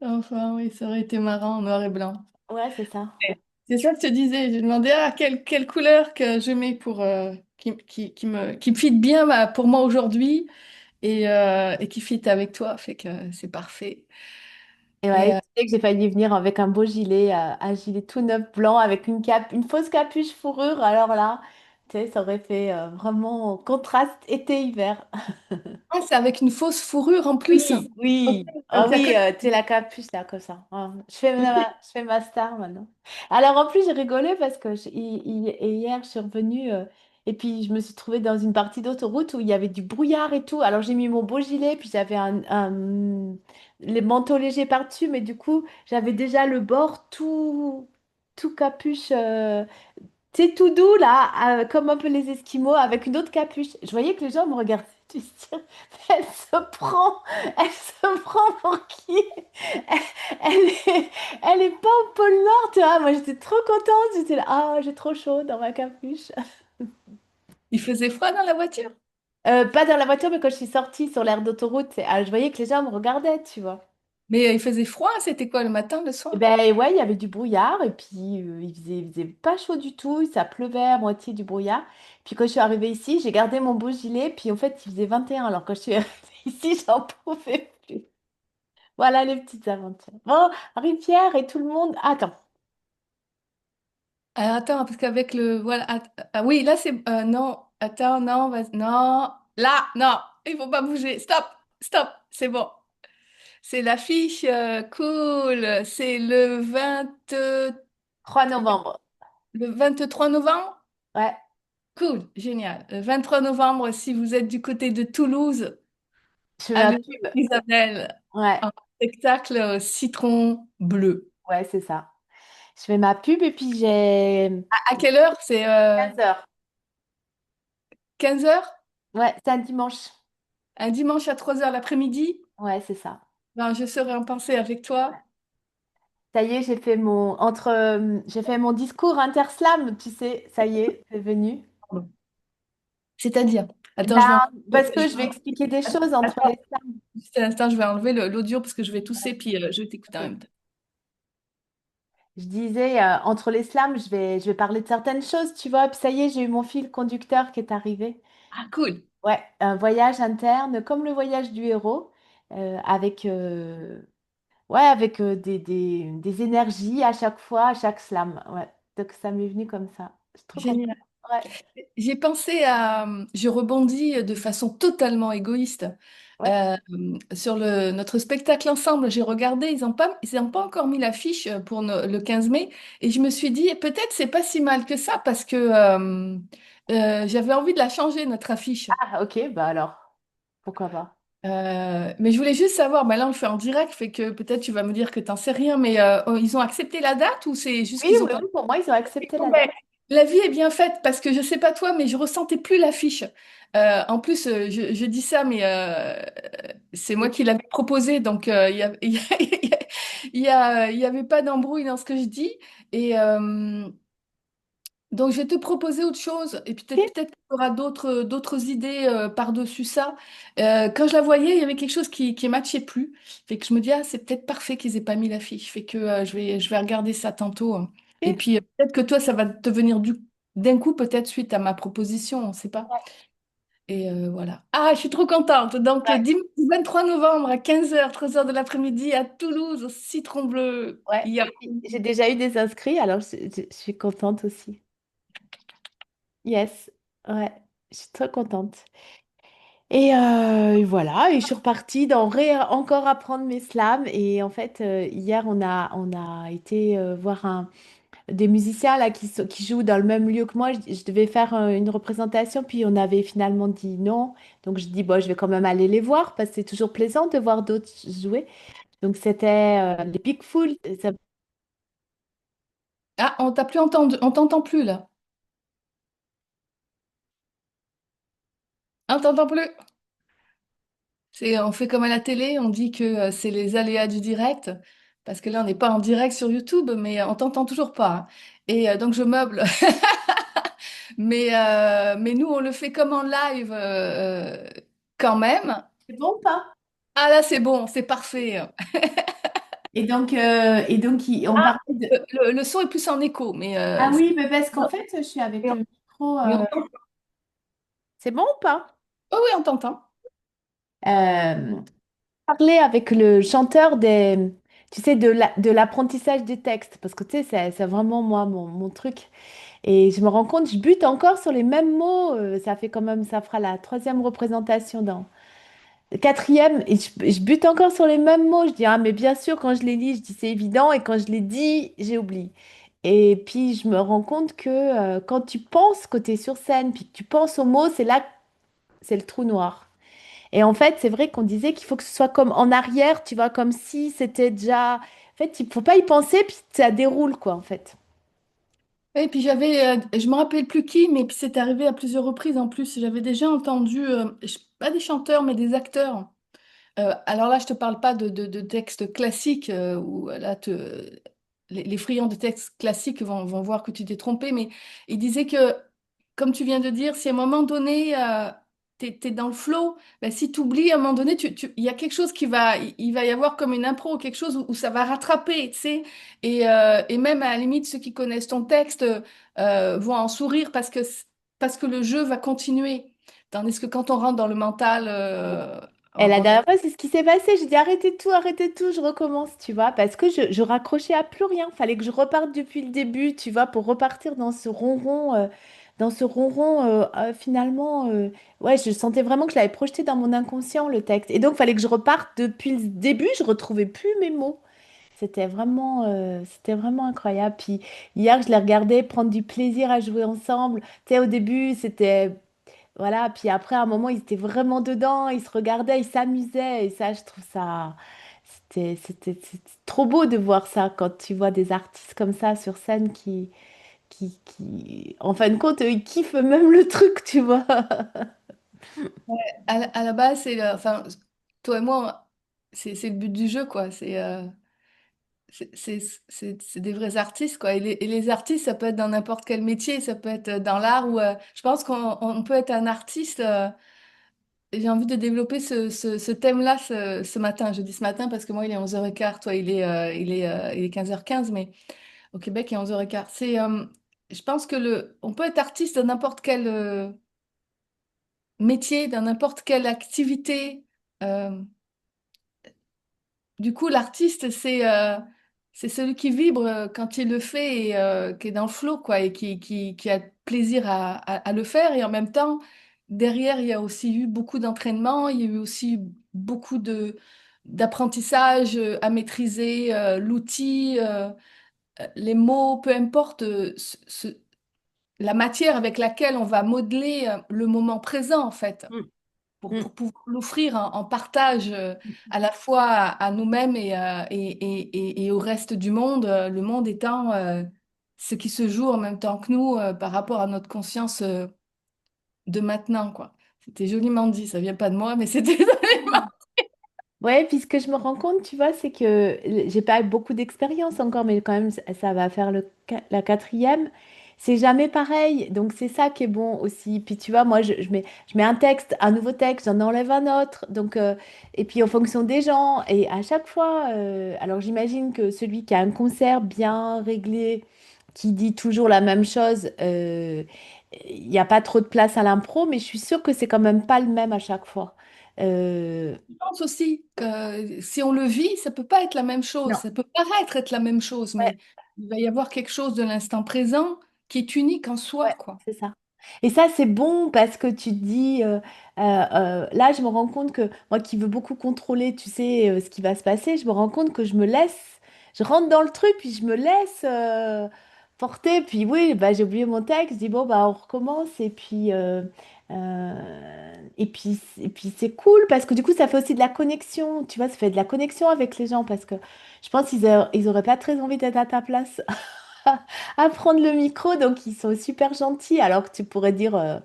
Enfin, oui, ça aurait été marrant en noir et blanc. Ouais, c'est ça. C'est ça que je te disais. J'ai demandé quelle couleur que je mets pour qui me fit bien pour moi aujourd'hui et qui fit avec toi. Fait que c'est parfait. Et Et ouais, tu sais que j'ai failli venir avec un beau gilet, un gilet tout neuf blanc avec une cape, une fausse capuche fourrure. Alors là, tu sais, ça aurait fait vraiment contraste été-hiver. c'est avec une fausse fourrure en plus. Oui, Ok, oui. ça Ah tient oui, que- tu sais, la capuche là, comme ça. Ah, ok. je fais ma star maintenant. Alors en plus, j'ai rigolé parce que hier, je suis revenue et puis je me suis trouvée dans une partie d'autoroute où il y avait du brouillard et tout. Alors j'ai mis mon beau gilet, puis j'avais les manteaux légers par-dessus, mais du coup, j'avais déjà le bord tout capuche. C'est tout doux là, comme un peu les Esquimaux avec une autre capuche. Je voyais que les gens me regardaient du style, elle se prend, elle se prend pour qui? Elle, elle est pas au pôle Nord, tu vois. Moi j'étais trop contente, j'étais là, ah j'ai trop chaud dans ma capuche. Il faisait froid dans la voiture. Pas dans la voiture, mais quand je suis sortie sur l'aire d'autoroute, je voyais que les gens me regardaient, tu vois. Mais il faisait froid. C'était quoi le matin, le Et soir? ben ouais, il y avait du brouillard et puis il faisait pas chaud du tout, ça pleuvait à moitié du brouillard. Puis quand je suis arrivée ici, j'ai gardé mon beau gilet, puis en fait il faisait 21 alors quand je suis arrivée ici, j'en pouvais plus. Voilà les petites aventures. Bon, Marie-Pierre et tout le monde. Attends, Attends, parce qu'avec le voilà. Oui, là c'est non. Attends, non, non. Là, non. Il faut pas bouger. Stop, stop. C'est bon. C'est l'affiche cool. C'est 3 novembre. le 23 novembre. Ouais, Cool, génial. Le 23 novembre, si vous êtes du côté de Toulouse, je fais à ma l'Union pub. Isabelle, Ouais, un spectacle citron bleu. ouais, c'est ça. Je fais ma pub et puis j'ai À quelle heure? C'est 15 heures. 15 heures. Ouais, c'est un dimanche. Un dimanche à 3 heures l'après-midi? Ouais, c'est ça. Ben, je serai en pensée avec toi. Ça y est, j'ai fait mon discours interslam, tu sais, ça y est, c'est venu. C'est-à-dire, Eh attends, ben, je vais parce que je vais expliquer des choses entre attends, les slams. juste un instant, je vais enlever l'audio parce que je vais tousser, puis je vais t'écouter en Ok. même temps. Je disais, entre les slams, je vais parler de certaines choses, tu vois. Puis ça y est, j'ai eu mon fil conducteur qui est arrivé. Ah, cool. Ouais, un voyage interne, comme le voyage du héros, avec, ouais, avec des énergies à chaque fois, à chaque slam. Ouais, donc ça m'est venu comme ça. Je suis trop contente. Génial. Ouais, J'ai pensé je rebondis de façon totalement égoïste ouais. euh, sur notre spectacle ensemble. J'ai regardé, ils ont pas encore mis l'affiche pour le 15 mai et je me suis dit peut-être c'est pas si mal que ça parce que j'avais envie de la changer, notre affiche. Ah, ok, bah alors, pourquoi pas. Mais je voulais juste savoir, bah là on le fait en direct, fait que peut-être tu vas me dire que t'en sais rien, mais ils ont accepté la date ou c'est juste Oui, qu'ils ont oui, pas... oui, pour moi, ils ont accepté Bon, la ben, date. la vie est bien faite parce que je sais pas toi, mais je ressentais plus l'affiche. En plus, je dis ça, mais c'est moi qui l'avais proposé, donc il y avait pas d'embrouille dans ce que je dis. Et donc je vais te proposer autre chose, et Ok. peut-être qu'il y aura d'autres idées par-dessus ça. Quand je la voyais, il y avait quelque chose qui matchait plus, fait que je me dis ah c'est peut-être parfait qu'ils aient pas mis l'affiche, fait que je vais regarder ça tantôt, hein. Et Ok. puis peut-être que toi ça va te venir d'un coup peut-être suite à ma proposition, on ne sait pas. Ouais. Et voilà. Ah je suis trop contente. Donc Ouais. dimanche 23 novembre à 15 heures 13 heures de l'après-midi à Toulouse au Citron Bleu. Ouais. Il y a... Et puis, j'ai déjà eu des inscrits, alors je suis contente aussi. Yes. Ouais. Je suis très contente. Et voilà, et je suis repartie encore apprendre mes slams. Et en fait, hier, on a été voir des musiciens là, qui jouent dans le même lieu que moi. Je devais faire une représentation, puis on avait finalement dit non. Donc je dis, bon, je vais quand même aller les voir parce que c'est toujours plaisant de voir d'autres jouer. Donc c'était les Pickful. Ah, on t'a plus entendu, on t'entend plus là. On t'entend plus. On fait comme à la télé, on dit que c'est les aléas du direct, parce que là, on n'est pas en direct sur YouTube, mais on t'entend toujours pas, hein. Et donc, je meuble. Mais nous, on le fait comme en live quand même. C'est bon ou pas? Ah là, c'est bon, c'est parfait. on parlait de... Le son est plus en écho, mais, Ah oui, mais parce qu'en fait, je suis avec mais, le micro. mais on t'entend. C'est bon ou pas? Oh oui, on t'entend. Parler avec le chanteur des, tu sais, de l'apprentissage des textes, parce que tu sais, c'est vraiment moi, mon truc. Et je me rends compte, je bute encore sur les mêmes mots. Ça fait quand même, ça fera la troisième représentation dans le quatrième, et je bute encore sur les mêmes mots. Je dis, ah, mais bien sûr, quand je les lis, je dis c'est évident, et quand je les dis, j'ai oublié. Et puis, je me rends compte que quand tu penses que tu es sur scène, puis que tu penses aux mots, c'est là, c'est le trou noir. Et en fait, c'est vrai qu'on disait qu'il faut que ce soit comme en arrière, tu vois, comme si c'était déjà... En fait, il faut pas y penser, puis ça déroule, quoi, en fait. Et puis je me rappelle plus qui, mais puis c'est arrivé à plusieurs reprises en plus. J'avais déjà entendu, pas des chanteurs, mais des acteurs. Alors là, je te parle pas de textes classiques où là, les friands de textes classiques vont voir que tu t'es trompé, mais il disait que, comme tu viens de dire, si à un moment donné, t'es dans le flow, ben, si tu oublies, à un moment donné, il y a quelque chose il va y avoir comme une impro, quelque chose où ça va rattraper, tu sais, et même à la limite, ceux qui connaissent ton texte vont en sourire parce que le jeu va continuer. Tandis que quand on rentre dans le mental, Et la dernière fois, c'est ce qui s'est passé. J'ai dit arrêtez tout, je recommence, tu vois, parce que je raccrochais à plus rien. Fallait que je reparte depuis le début, tu vois, pour repartir dans ce ronron. Finalement, ouais, je sentais vraiment que je l'avais projeté dans mon inconscient, le texte. Et donc, fallait que je reparte depuis le début. Je retrouvais plus mes mots. C'était vraiment incroyable. Puis hier, je les regardais prendre du plaisir à jouer ensemble. Tu sais, au début, c'était voilà, puis après, à un moment, ils étaient vraiment dedans, ils se regardaient, ils s'amusaient, et ça, je trouve ça, c'était trop beau de voir ça quand tu vois des artistes comme ça sur scène en fin de compte, eux, ils kiffent même le truc, tu vois. à la base, enfin, toi et moi, c'est le but du jeu, quoi. C'est des vrais artistes, quoi. Et les artistes, ça peut être dans n'importe quel métier, ça peut être dans l'art ou je pense qu'on peut être un artiste. Et j'ai envie de développer ce thème-là ce matin. Je dis ce matin parce que moi, il est 11h15, toi, il est 15h15, mais au Québec, il est 11h15. Je pense que on peut être artiste dans n'importe quel métier, dans n'importe quelle activité. Euh, Du coup, l'artiste, c'est celui qui vibre quand il le fait et qui est dans le flow, quoi, et qui a plaisir à le faire. Et en même temps, derrière, il y a aussi eu beaucoup d'entraînement, il y a eu aussi beaucoup d'apprentissage à maîtriser l'outil, les mots, peu importe la matière avec laquelle on va modeler le moment présent, en fait Mm, mm, pour pouvoir l'offrir en partage à la fois à nous-mêmes et au reste du monde, le monde étant ce qui se joue en même temps que nous par rapport à notre conscience de maintenant, quoi. C'était joliment dit, ça vient pas de moi, mais c'était mm. Ouais, puis ce que je me rends compte, tu vois, c'est que j'ai pas beaucoup d'expérience encore, mais quand même, ça va faire la quatrième. C'est jamais pareil, donc c'est ça qui est bon aussi. Puis tu vois, moi, je mets un texte, un nouveau texte, j'en enlève un autre. Donc, et puis en fonction des gens, et à chaque fois, alors j'imagine que celui qui a un concert bien réglé, qui dit toujours la même chose, il n'y a pas trop de place à l'impro, mais je suis sûre que c'est quand même pas le même à chaque fois. Euh, Je pense aussi que si on le vit, ça peut pas être la même chose. non. Ça peut paraître être la même chose, Ouais, mais il va y avoir quelque chose de l'instant présent qui est unique en ouais, soi, quoi. c'est ça. Et ça, c'est bon parce que tu te dis, là, je me rends compte que moi qui veux beaucoup contrôler, tu sais, ce qui va se passer, je me rends compte que je rentre dans le truc, puis je me laisse porter. Puis oui, bah, j'ai oublié mon texte, je dis, bon, bah, on recommence. Et puis c'est cool parce que du coup, ça fait aussi de la connexion, tu vois, ça fait de la connexion avec les gens parce que je pense ils auraient pas très envie d'être à ta place. À prendre le micro, donc ils sont super gentils, alors que tu pourrais dire,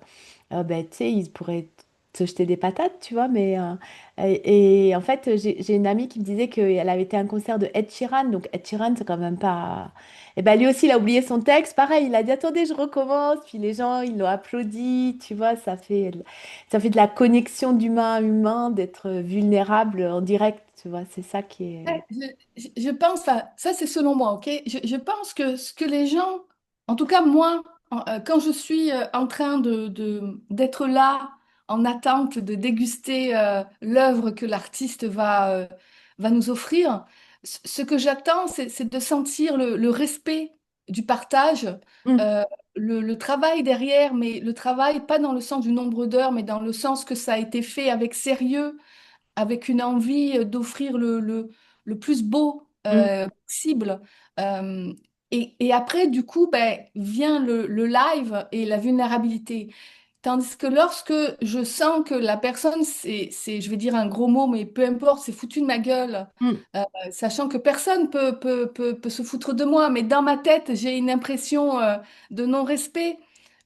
ben, tu sais, ils pourraient. te jeter des patates, tu vois. Et en fait, j'ai une amie qui me disait qu'elle avait été à un concert de Ed Sheeran. Donc Ed Sheeran, c'est quand même pas. Et ben lui aussi, il a oublié son texte. Pareil, il a dit attendez, je recommence. Puis les gens, ils l'ont applaudi. Tu vois, ça fait de la connexion d'humain à humain, d'être vulnérable en direct. Tu vois, c'est ça qui est. Ouais, je pense, enfin, ça c'est selon moi, ok? Je pense que ce que les gens, en tout cas moi, quand je suis en train d'être là, en attente de déguster l'œuvre que l'artiste va nous offrir, ce que j'attends, c'est de sentir le respect du partage, Mm, euh, le travail derrière, mais le travail pas dans le sens du nombre d'heures, mais dans le sens que ça a été fait avec sérieux avec une envie d'offrir le plus beau mm, possible. Euh, et après, du coup, ben, vient le live et la vulnérabilité. Tandis que lorsque je sens que la personne, je vais dire un gros mot, mais peu importe, c'est foutu de ma gueule, mm, sachant que personne peut se foutre de moi, mais dans ma tête, j'ai une impression de non-respect.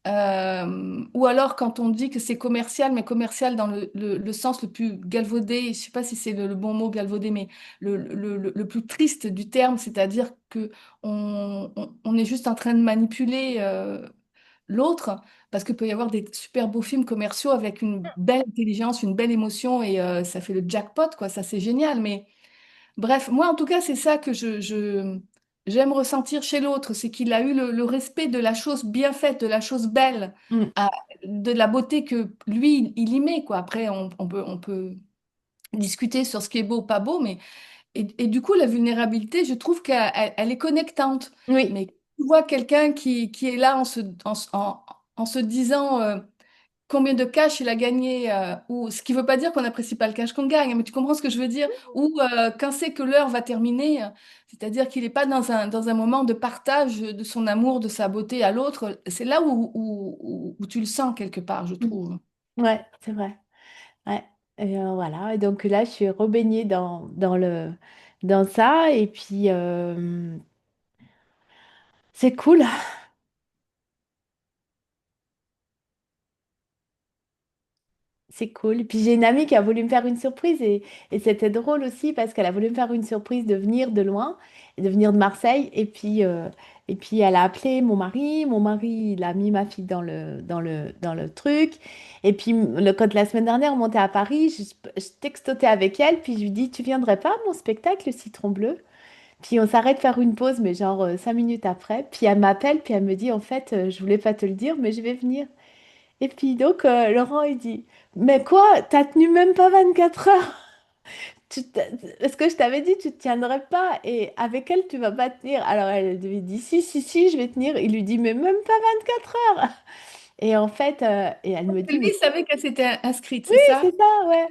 Ou alors quand on dit que c'est commercial, mais commercial dans le sens le plus galvaudé, je ne sais pas si c'est le bon mot galvaudé, mais le plus triste du terme, c'est-à-dire que on est juste en train de manipuler l'autre, parce qu'il peut y avoir des super beaux films commerciaux avec une belle intelligence, une belle émotion, et ça fait le jackpot, quoi, ça c'est génial, mais bref, moi en tout cas, c'est ça que j'aime ressentir chez l'autre, c'est qu'il a eu le respect de la chose bien faite, de la chose belle, mm, à- de la beauté que lui, il y met, quoi. Après, on peut discuter sur ce qui est beau ou pas beau, mais et du coup, la vulnérabilité, je trouve qu'elle est connectante. oui. Mais tu vois quelqu'un qui est là en se disant combien de cash il a gagné, ou ce qui ne veut pas dire qu'on n'apprécie pas le cash qu'on gagne, mais tu comprends ce que je veux dire, ou quand c'est que l'heure va terminer, c'est-à-dire qu'il n'est pas dans un moment de partage de son amour, de sa beauté à l'autre, c'est là où tu le sens quelque part, je Mm. trouve. Ouais, c'est vrai. Ouais. Et voilà. Et donc là, je suis rebaignée dans ça. Et puis, c'est cool. C'est cool. Puis j'ai une amie qui a voulu me faire une surprise et c'était drôle aussi parce qu'elle a voulu me faire une surprise de venir de loin, de venir de Marseille. Et puis elle a appelé mon mari. Mon mari, il a mis ma fille dans le truc. Et puis quand la semaine dernière on montait à Paris, je textotais avec elle. Puis je lui dis, tu viendrais pas à mon spectacle, le Citron Bleu? Puis on s'arrête faire une pause, mais genre 5 minutes après. Puis elle m'appelle, puis elle me dit, en fait, je voulais pas te le dire, mais je vais venir. Et puis donc, Laurent, il dit, mais quoi, t'as tenu même pas 24 heures? Est-ce que je t'avais dit, tu ne tiendrais pas? Et avec elle, tu vas pas tenir. Alors elle lui dit, si, si, si, je vais tenir. Il lui dit, mais même pas 24 heures. Et en fait, et elle me dit, Lui, mais il savait qu'elle s'était inscrite, oui, c'est ça? c'est ça, ouais.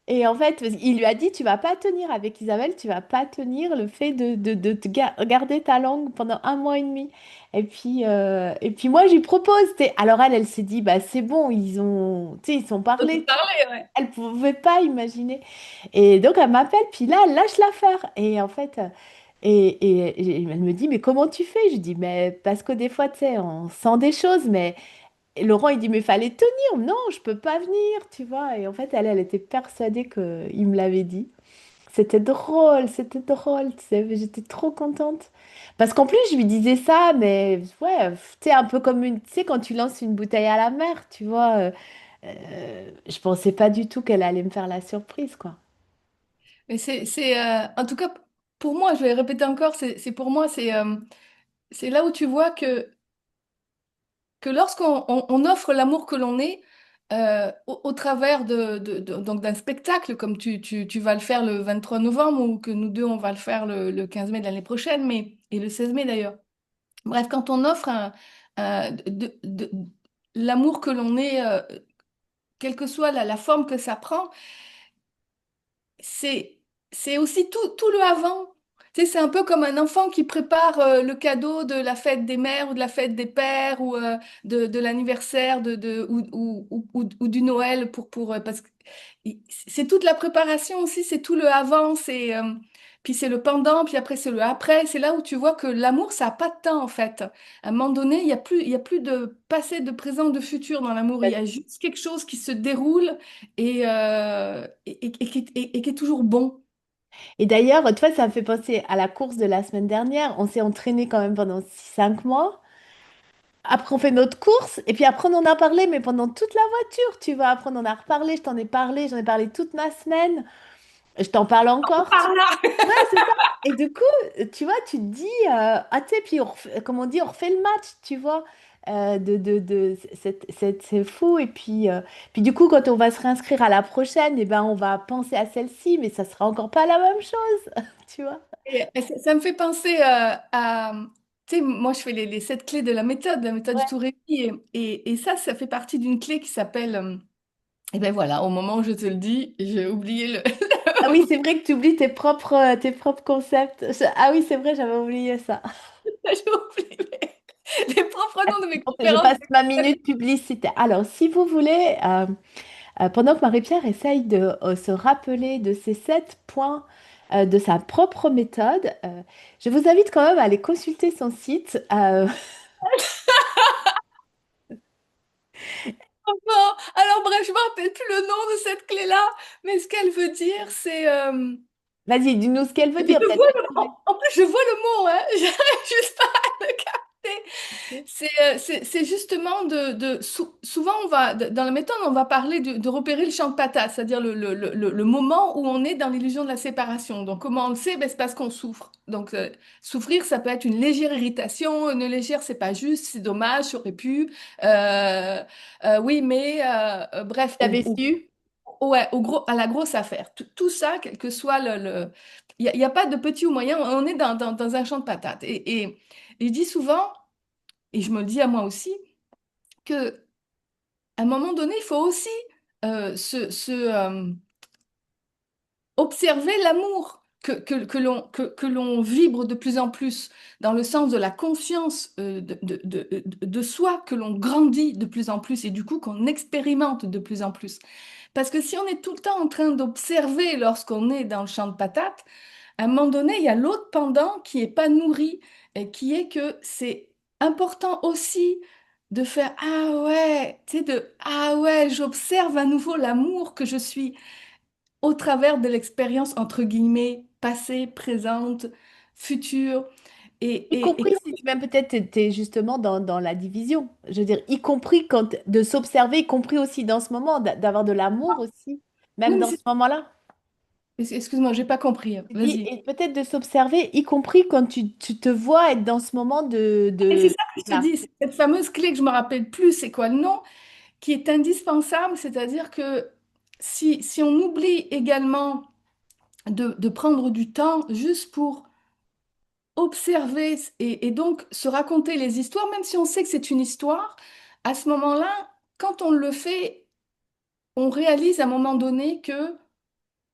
Et en fait, il lui a dit, tu vas pas tenir avec Isabelle, tu vas pas tenir le fait de te garder ta langue pendant 1 mois et demi. Et puis moi, je lui propose. Alors elle s'est dit, bah c'est bon, ils sont On te parlé. parlait, ouais. Elle pouvait pas imaginer. Et donc elle m'appelle, puis là, elle lâche l'affaire. Et en fait, et elle me dit, mais comment tu fais? Je dis, mais parce que des fois, tu sais, on sent des choses, mais et Laurent, il dit, mais fallait tenir. Non, je peux pas venir, tu vois. Et en fait, elle était persuadée qu'il me l'avait dit. C'était drôle, tu sais. J'étais trop contente. Parce qu'en plus, je lui disais ça, mais ouais, tu sais, un peu comme tu sais, quand tu lances une bouteille à la mer, tu vois. Je pensais pas du tout qu'elle allait me faire la surprise, quoi. Mais en tout cas, pour moi, je vais répéter encore, c'est pour moi, c'est là où tu vois que lorsqu'on on offre l'amour que l'on est, au travers donc d'un spectacle, comme tu vas le faire le 23 novembre, ou que nous deux, on va le faire le 15 mai de l'année prochaine, et le 16 mai d'ailleurs. Bref, quand on offre l'amour que l'on est, quelle que soit la forme que ça prend, c'est, c'est aussi tout le avant. Tu sais, c'est un peu comme un enfant qui prépare le cadeau de la fête des mères ou de la fête des pères ou de l'anniversaire ou du Noël parce que c'est toute la préparation aussi, c'est tout le avant, puis c'est le pendant, puis après c'est le après. C'est là où tu vois que l'amour, ça n'a pas de temps en fait. À un moment donné, il y a plus de passé, de présent, de futur dans l'amour. Il y a juste quelque chose qui se déroule et qui est toujours bon. Et d'ailleurs, tu vois, ça me fait penser à la course de la semaine dernière. On s'est entraîné quand même pendant 5 mois. Après, on fait notre course. Et puis après, on en a parlé, mais pendant toute la voiture, tu vois. Après, on en a reparlé. Je t'en ai parlé. J'en ai parlé toute ma semaine. Je t'en parle encore. Par là. Ouais, c'est ça. Et du coup, tu vois, tu te dis, ah, tu sais, puis comme on dit, on refait le match, tu vois. C'est fou. Et puis du coup, quand on va se réinscrire à la prochaine, eh ben, on va penser à celle-ci, mais ça sera encore pas la même chose, tu vois. Et ça me fait penser tu sais, moi je fais les 7 clés de la méthode du Ouais. tout réussi, et ça fait partie d'une clé qui s'appelle, et ben voilà, au moment où je te le dis, j'ai oublié le, Ah oui, c'est vrai que tu oublies tes propres concepts. Ah oui, c'est vrai, j'avais oublié ça. j'ai oublié les propres noms de mes Je conférences. passe ma minute publicité. Alors, si vous voulez, pendant que Marie-Pierre essaye de se rappeler de ces 7 points de sa propre méthode, je vous invite quand même à aller consulter son site. Bon, alors bref, je me rappelle plus le nom de cette clé-là, mais ce qu'elle veut dire, c'est Vas-y, dis-nous ce qu'elle veut je dire. Peut-être vois que tu l'as. en plus je vois le mot, hein, j'arrive juste pas à le capter. Ok. C'est justement souvent dans la méthode on va parler de repérer le champ de patate, c'est-à-dire le moment où on est dans l'illusion de la séparation. Donc comment on le sait? Ben, c'est parce qu'on souffre. Donc souffrir, ça peut être une légère irritation, une légère c'est pas juste, c'est dommage, j'aurais pu. Euh, oui, mais bref, Tu l'avais su? ouais, à la grosse affaire. Tout ça, quel que soit il y a pas de petit ou moyen, on est dans un champ de patates. Et je dis souvent, et je me le dis à moi aussi, que à un moment donné, il faut aussi observer l'amour que l'on vibre de plus en plus, dans le sens de la confiance de soi, que l'on grandit de plus en plus et du coup qu'on expérimente de plus en plus. Parce que si on est tout le temps en train d'observer lorsqu'on est dans le champ de patates, à un moment donné, il y a l'autre pendant qui est pas nourri, et qui est que c'est important aussi de faire ah ouais, tu sais, ah ouais, j'observe à nouveau l'amour que je suis au travers de l'expérience entre guillemets passée, présente, future. Y Et compris si tu même peut-être t'es justement dans la division. Je veux dire, y compris quand de s'observer, y compris aussi dans ce moment, d'avoir de l'amour aussi, oui, même mais dans ce moment-là. excuse-moi, j'ai pas compris. Je dis, Vas-y. et peut-être de s'observer, y compris quand tu te vois être dans ce moment Et c'est ça que je te là. dis, c'est cette fameuse clé que je me rappelle plus, c'est quoi le nom, qui est indispensable, c'est-à-dire que si on oublie également de prendre du temps juste pour observer et donc se raconter les histoires, même si on sait que c'est une histoire, à ce moment-là, quand on le fait, on réalise à un moment donné que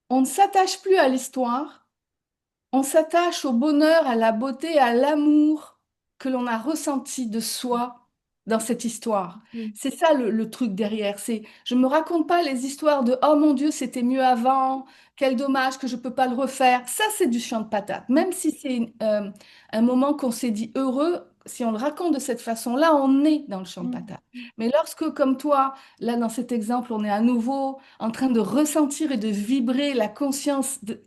on ne s'attache plus à l'histoire, on s'attache au bonheur, à la beauté, à l'amour que l'on a ressenti de soi dans cette histoire. Mm. C'est ça le truc derrière. Je me raconte pas les histoires de oh mon Dieu, c'était mieux avant, quel dommage que je peux pas le refaire. Ça, c'est du champ de patate. Même si c'est un moment qu'on s'est dit heureux, si on le raconte de cette façon-là, on est dans le champ de Mm. patate. Mais lorsque, comme toi, là dans cet exemple, on est à nouveau en train de ressentir et de vibrer la conscience de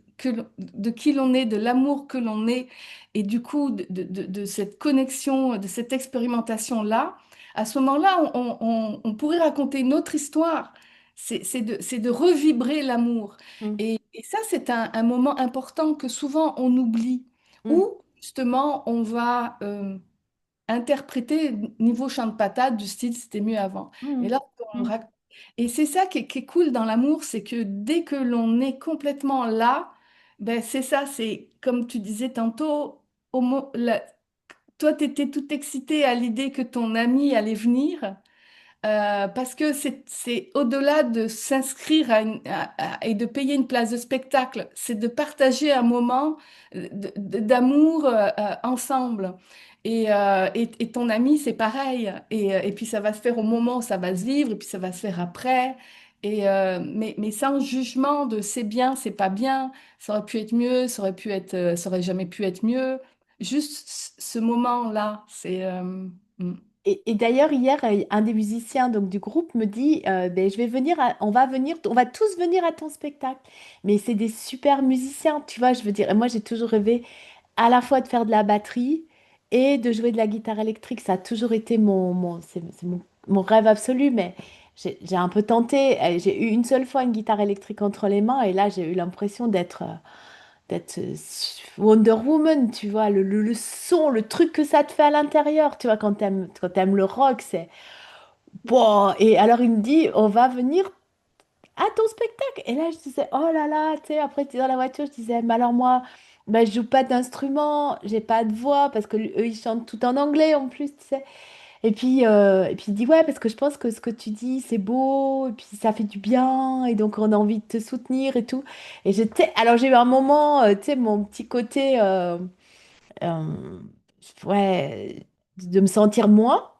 qui l'on est, de l'amour que l'on est, et du coup de cette connexion, de cette expérimentation-là, à ce moment-là, on pourrait raconter une autre histoire. C'est de revibrer l'amour. Mm. Et ça, c'est un moment important que souvent on oublie, Mm. où justement on va interpréter niveau champ de patate du style c'était mieux avant. Mais Mm. là, Mm. et c'est ça qui est cool dans l'amour, c'est que dès que l'on est complètement là, ben c'est ça, c'est comme tu disais tantôt, toi tu étais tout excité à l'idée que ton ami allait venir. parce que c'est au-delà de s'inscrire et de payer une place de spectacle, c'est de partager un moment d'amour ensemble. Et ton ami, c'est pareil. Et puis ça va se faire au moment où ça va se vivre, et puis ça va se faire après. Mais sans jugement de c'est bien, c'est pas bien, ça aurait pu être mieux, ça aurait jamais pu être mieux. Juste ce moment-là, mm. Et d'ailleurs, hier, un des musiciens donc, du groupe me dit, ben, je vais venir, on va tous venir à ton spectacle. Mais c'est des super musiciens, tu vois, je veux dire. Et moi, j'ai toujours rêvé à la fois de faire de la batterie et de jouer de la guitare électrique. Ça a toujours été mon rêve absolu, mais j'ai un peu tenté. J'ai eu une seule fois une guitare électrique entre les mains et là, j'ai eu l'impression d'être Wonder Woman, tu vois, le son, le truc que ça te fait à l'intérieur, tu vois, quand t'aimes le rock, c'est... Bon, et alors il me dit, on va venir à ton spectacle. Et là, je disais, oh là là, tu sais, après, tu es dans la voiture, je disais, mais alors moi, ben, je joue pas d'instrument, j'ai pas de voix, parce que eux, ils chantent tout en anglais en plus, tu sais. Et puis il dit, ouais, parce que je pense que ce que tu dis, c'est beau, et puis ça fait du bien, et donc on a envie de te soutenir et tout. Et alors j'ai eu un moment, tu sais, mon petit côté, euh, ouais, de me sentir moins.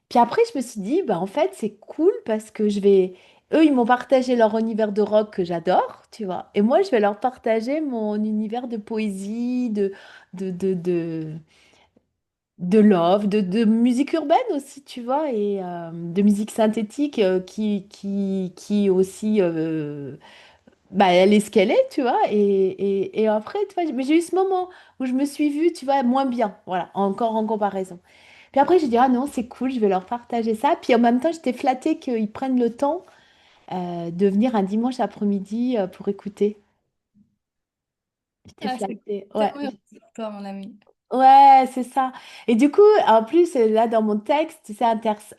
Puis après, je me suis dit, bah, en fait, c'est cool parce que je vais... Eux, ils m'ont partagé leur univers de rock que j'adore, tu vois. Et moi, je vais leur partager mon univers de poésie, de, de, de, de love, de musique urbaine aussi, tu vois, et de musique synthétique qui aussi, bah, elle est ce qu'elle est, tu vois. Et après, tu vois, mais j'ai eu ce moment où je me suis vue, tu vois, moins bien, voilà, encore en comparaison. Puis après, j'ai dit, ah non, c'est cool, je vais leur partager ça. Puis en même temps, j'étais flattée qu'ils prennent le temps de venir un dimanche après-midi pour écouter. J'étais Ah, flattée, c'est ouais. heureux pour toi, mon ami. Ouais, c'est ça. Et du coup, en plus, là, dans mon texte, tu sais,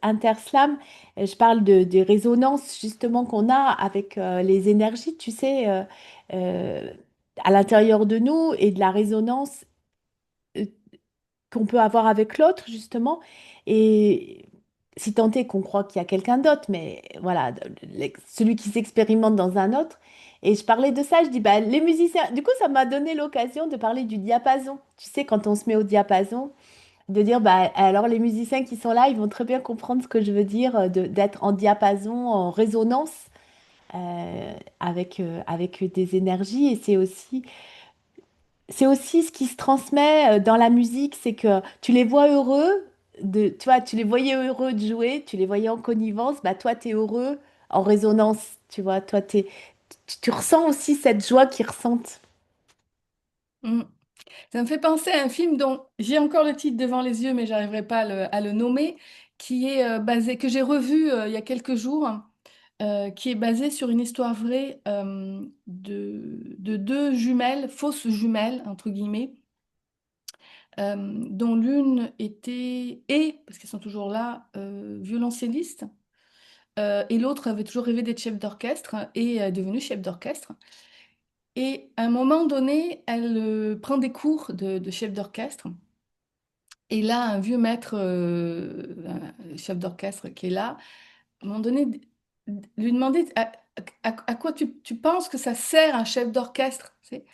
Interslam, je parle des résonances justement qu'on a avec les énergies, tu sais, euh, à l'intérieur de nous et de la résonance euh, qu'on peut avoir avec l'autre, justement. Et si tant est qu'on croit qu'il y a quelqu'un d'autre, mais voilà, celui qui s'expérimente dans un autre. Et je parlais de ça, je dis, bah, les musiciens, du coup, ça m'a donné l'occasion de parler du diapason. Tu sais, quand on se met au diapason, de dire, bah, alors les musiciens qui sont là, ils vont très bien comprendre ce que je veux dire, d'être en diapason, en résonance avec des énergies. Et c'est aussi ce qui se transmet dans la musique, c'est que tu les vois heureux, tu vois, tu les voyais heureux de jouer, tu les voyais en connivence, bah toi, tu es heureux en résonance, tu vois, toi, tu ressens aussi cette joie qu'ils ressentent. Mm. Ça me fait penser à un film dont j'ai encore le titre devant les yeux, mais j'arriverai pas à le nommer, qui est basé, que j'ai revu il y a quelques jours, qui est basé sur une histoire vraie de deux jumelles, fausses jumelles, entre guillemets, dont l'une parce qu'elles sont toujours là, violoncelliste, et l'autre avait toujours rêvé d'être chef d'orchestre et est devenue chef d'orchestre. Et à un moment donné, elle prend des cours de chef d'orchestre. Et là, un vieux maître, un chef d'orchestre qui est là, à un moment donné, lui demandait à quoi tu penses que ça sert un chef d'orchestre, tu sais.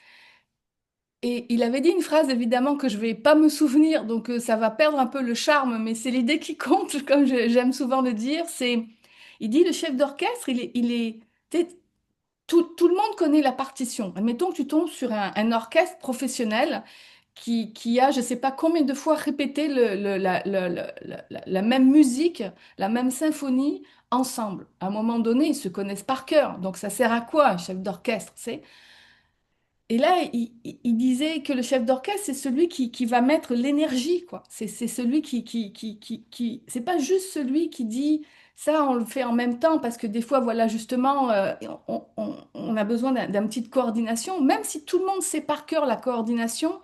Et il avait dit une phrase, évidemment, que je vais pas me souvenir, donc ça va perdre un peu le charme, mais c'est l'idée qui compte, comme j'aime souvent le dire. Il dit, le chef d'orchestre, tu sais, tout le monde connaît la partition. Admettons que tu tombes sur un orchestre professionnel qui a, je ne sais pas combien de fois répété la même musique, la même symphonie ensemble. À un moment donné, ils se connaissent par cœur. Donc ça sert à quoi un chef d'orchestre, tu sais? Et là, il disait que le chef d'orchestre, c'est celui qui va mettre l'énergie, quoi. C'est celui c'est pas juste celui qui dit ça, on le fait en même temps, parce que des fois, voilà, justement, on a besoin d'un petit de coordination. Même si tout le monde sait par cœur la coordination,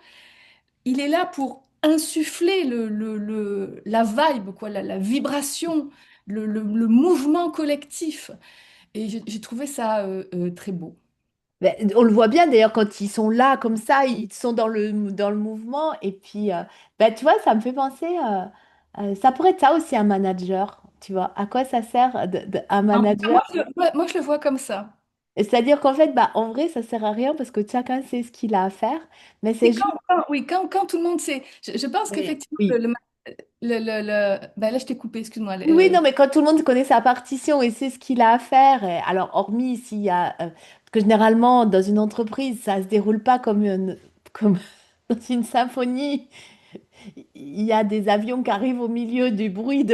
il est là pour insuffler la vibe, quoi, la vibration, le mouvement collectif. Et j'ai trouvé ça très beau. Ben, on le voit bien d'ailleurs quand ils sont là comme ça, ils sont dans le mouvement. Et puis, ben, tu vois, ça me fait penser, ça pourrait être ça aussi un manager. tu vois. À quoi ça sert un En tout cas, manager? moi, je le vois comme ça. Et c'est-à-dire qu'en fait, bah, en vrai, ça sert à rien parce que chacun sait ce qu'il a à faire, mais c'est Et juste... oui, quand tout le monde sait, je pense Oui. qu'effectivement, Oui. ben là, je t'ai coupé, excuse-moi. Oui, non, mais quand tout le monde connaît sa partition et sait ce qu'il a à faire, alors hormis s'il y a... parce que généralement, dans une entreprise, ça se déroule pas comme dans une symphonie. Il y a des avions qui arrivent au milieu du bruit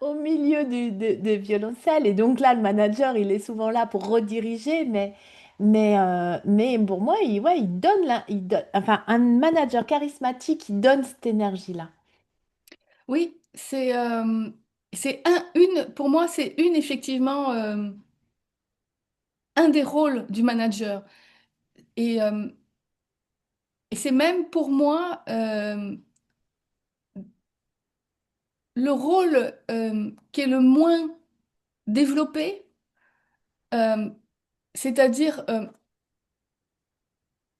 au milieu des violoncelles. Et donc là, le manager, il est souvent là pour rediriger, mais pour moi, ouais, il donne, enfin, un manager charismatique, il donne cette énergie-là. Oui, pour moi, c'est effectivement, un des rôles du manager. Et, euh, et c'est même pour moi le rôle qui est le moins développé, euh, c'est-à-dire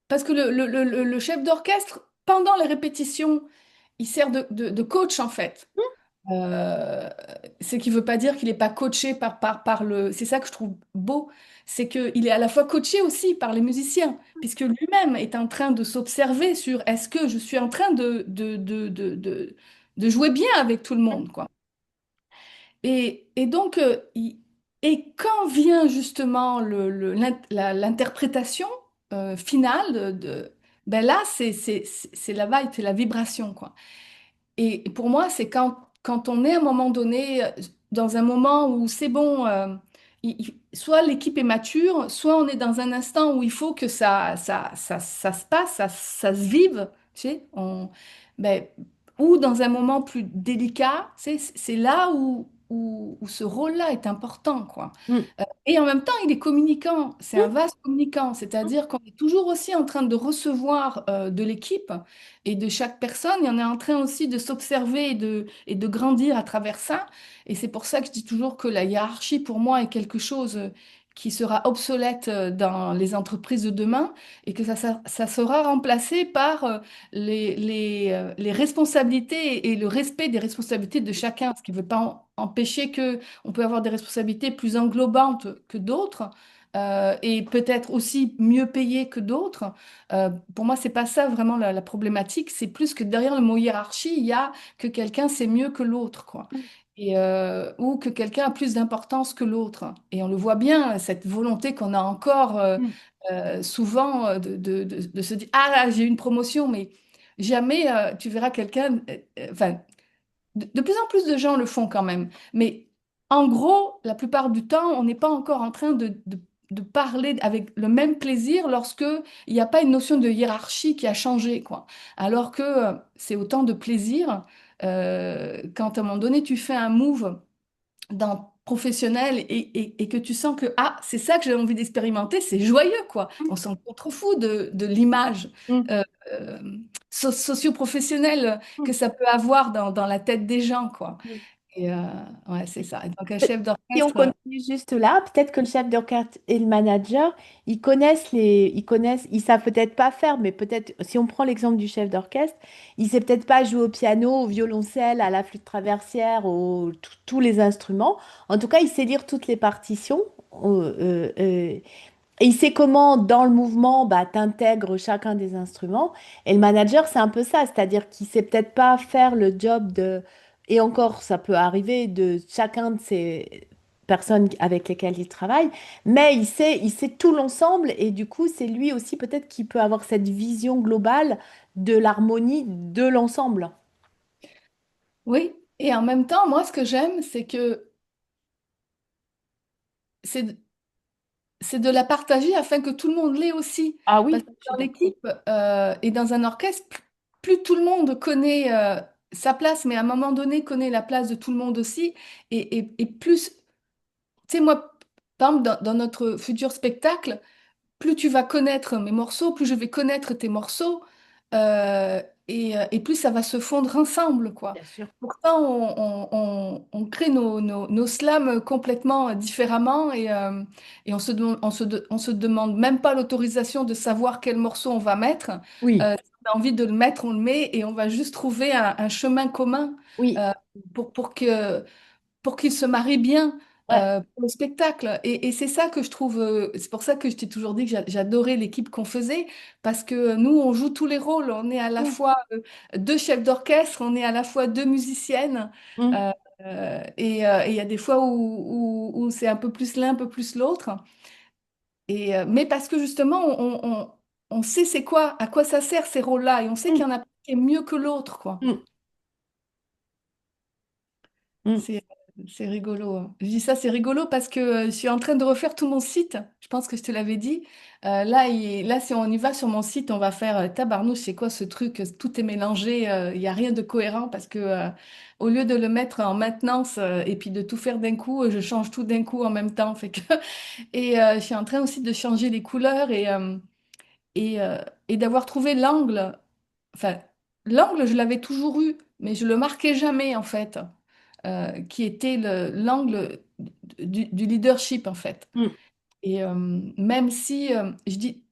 parce que le chef d'orchestre, pendant les répétitions, il sert de coach en fait. Euh, ce qui ne veut pas dire qu'il n'est pas coaché par le... C'est ça que je trouve beau, c'est qu'il est à la fois coaché aussi par les musiciens, puisque lui-même est en train de s'observer sur est-ce que je suis en train de jouer bien avec tout le monde, quoi. Et donc, et quand vient justement l'interprétation finale ben là, c'est la vibe, c'est la vibration, quoi. Et pour moi, c'est quand on est à un moment donné, dans un moment où c'est bon, soit l'équipe est mature, soit on est dans un instant où il faut que ça se passe, ça se vive, tu sais, ben, ou dans un moment plus délicat, c'est là où ce rôle-là est important, quoi. Mm. Et en même temps, il est communicant, c'est un Mm. vaste communicant, c'est-à-dire qu'on est toujours aussi en train de recevoir de l'équipe et de chaque personne, et on est en train aussi de s'observer et de grandir à travers ça. Et c'est pour ça que je dis toujours que la hiérarchie, pour moi, est quelque chose qui sera obsolète dans les entreprises de demain et que ça sera remplacé par les responsabilités et le respect des responsabilités de chacun, ce qui ne veut pas empêcher que on peut avoir des responsabilités plus englobantes que d'autres. Et peut-être aussi mieux payées que d'autres. Pour moi, c'est pas ça vraiment la problématique. C'est plus que derrière le mot hiérarchie, il y a que quelqu'un sait mieux que l'autre, quoi. Ou que quelqu'un a plus d'importance que l'autre. Et on le voit bien, cette volonté qu'on a encore Mm. souvent de se dire, ah là, j'ai eu une promotion, mais jamais tu verras quelqu'un, enfin, de plus en plus de gens le font quand même. Mais en gros, la plupart du temps, on n'est pas encore en train de parler avec le même plaisir lorsque il n'y a pas une notion de hiérarchie qui a changé, quoi. Alors que c'est autant de plaisir quand à un moment donné, tu fais un move dans professionnel et que tu sens que ah, c'est ça que j'ai envie d'expérimenter, c'est joyeux, quoi. On s'en contrefout de l'image Mm. euh, euh, socio-professionnelle que ça peut avoir dans la tête des gens, quoi. Mm. Et ouais, c'est ça. Et donc un chef Si on d'orchestre, continue juste là, peut-être que le chef d'orchestre et le manager, ils savent peut-être pas faire, mais peut-être, si on prend l'exemple du chef d'orchestre, il sait peut-être pas jouer au piano, au violoncelle, à la flûte traversière, tous les instruments. En tout cas, il sait lire toutes les partitions. Et il sait comment, dans le mouvement, bah, t'intègres chacun des instruments. Et le manager, c'est un peu ça, c'est-à-dire qu'il sait peut-être pas faire le job de, et encore, ça peut arriver, de chacun de ces personnes avec lesquelles il travaille, mais il sait tout l'ensemble, et du coup, c'est lui aussi peut-être qui peut avoir cette vision globale de l'harmonie de l'ensemble. oui. Et en même temps, moi, ce que j'aime, c'est que c'est c'est de la partager afin que tout le monde l'ait aussi. Ah Parce oui, que je suis dans d'accord. l'équipe et dans un orchestre, plus tout le monde connaît sa place, mais à un moment donné connaît la place de tout le monde aussi. Et plus, tu sais, moi, par exemple, dans notre futur spectacle, plus tu vas connaître mes morceaux, plus je vais connaître tes morceaux, et plus ça va se fondre ensemble, quoi. Bien sûr. Pourtant, on crée nos slams complètement différemment et on se demande même pas l'autorisation de savoir quel morceau on va mettre. Oui. a envie de le mettre, on le met et on va juste trouver un chemin commun Oui, euh, pour qu'il se marie bien ouais. pour le spectacle. Et c'est ça que je trouve, c'est pour ça que je t'ai toujours dit que j'adorais l'équipe qu'on faisait, parce que nous, on joue tous les rôles. On est à la Mm, fois deux chefs d'orchestre, on est à la fois deux musiciennes. mm, Et il y a des fois où c'est un peu plus l'un, un peu plus l'autre. Mais parce que justement, on sait c'est quoi, à quoi ça sert ces rôles-là, et on sait qu'il y mm, en a pas qui est mieux que l'autre, quoi. mm, mm. C'est, c'est rigolo, hein. Je dis ça, c'est rigolo parce que je suis en train de refaire tout mon site. Je pense que je te l'avais dit. Là, si on y va sur mon site, on va faire tabarnouche, c'est quoi ce truc? Tout est mélangé, il n'y a rien de cohérent parce que au lieu de le mettre en maintenance et puis de tout faire d'un coup, je change tout d'un coup en même temps. Fait que, je suis en train aussi de changer les couleurs et, euh, et d'avoir trouvé l'angle. Enfin, l'angle, je l'avais toujours eu, mais je le marquais jamais en fait, qui était l'angle du leadership en fait. Mm, Et même si je dis,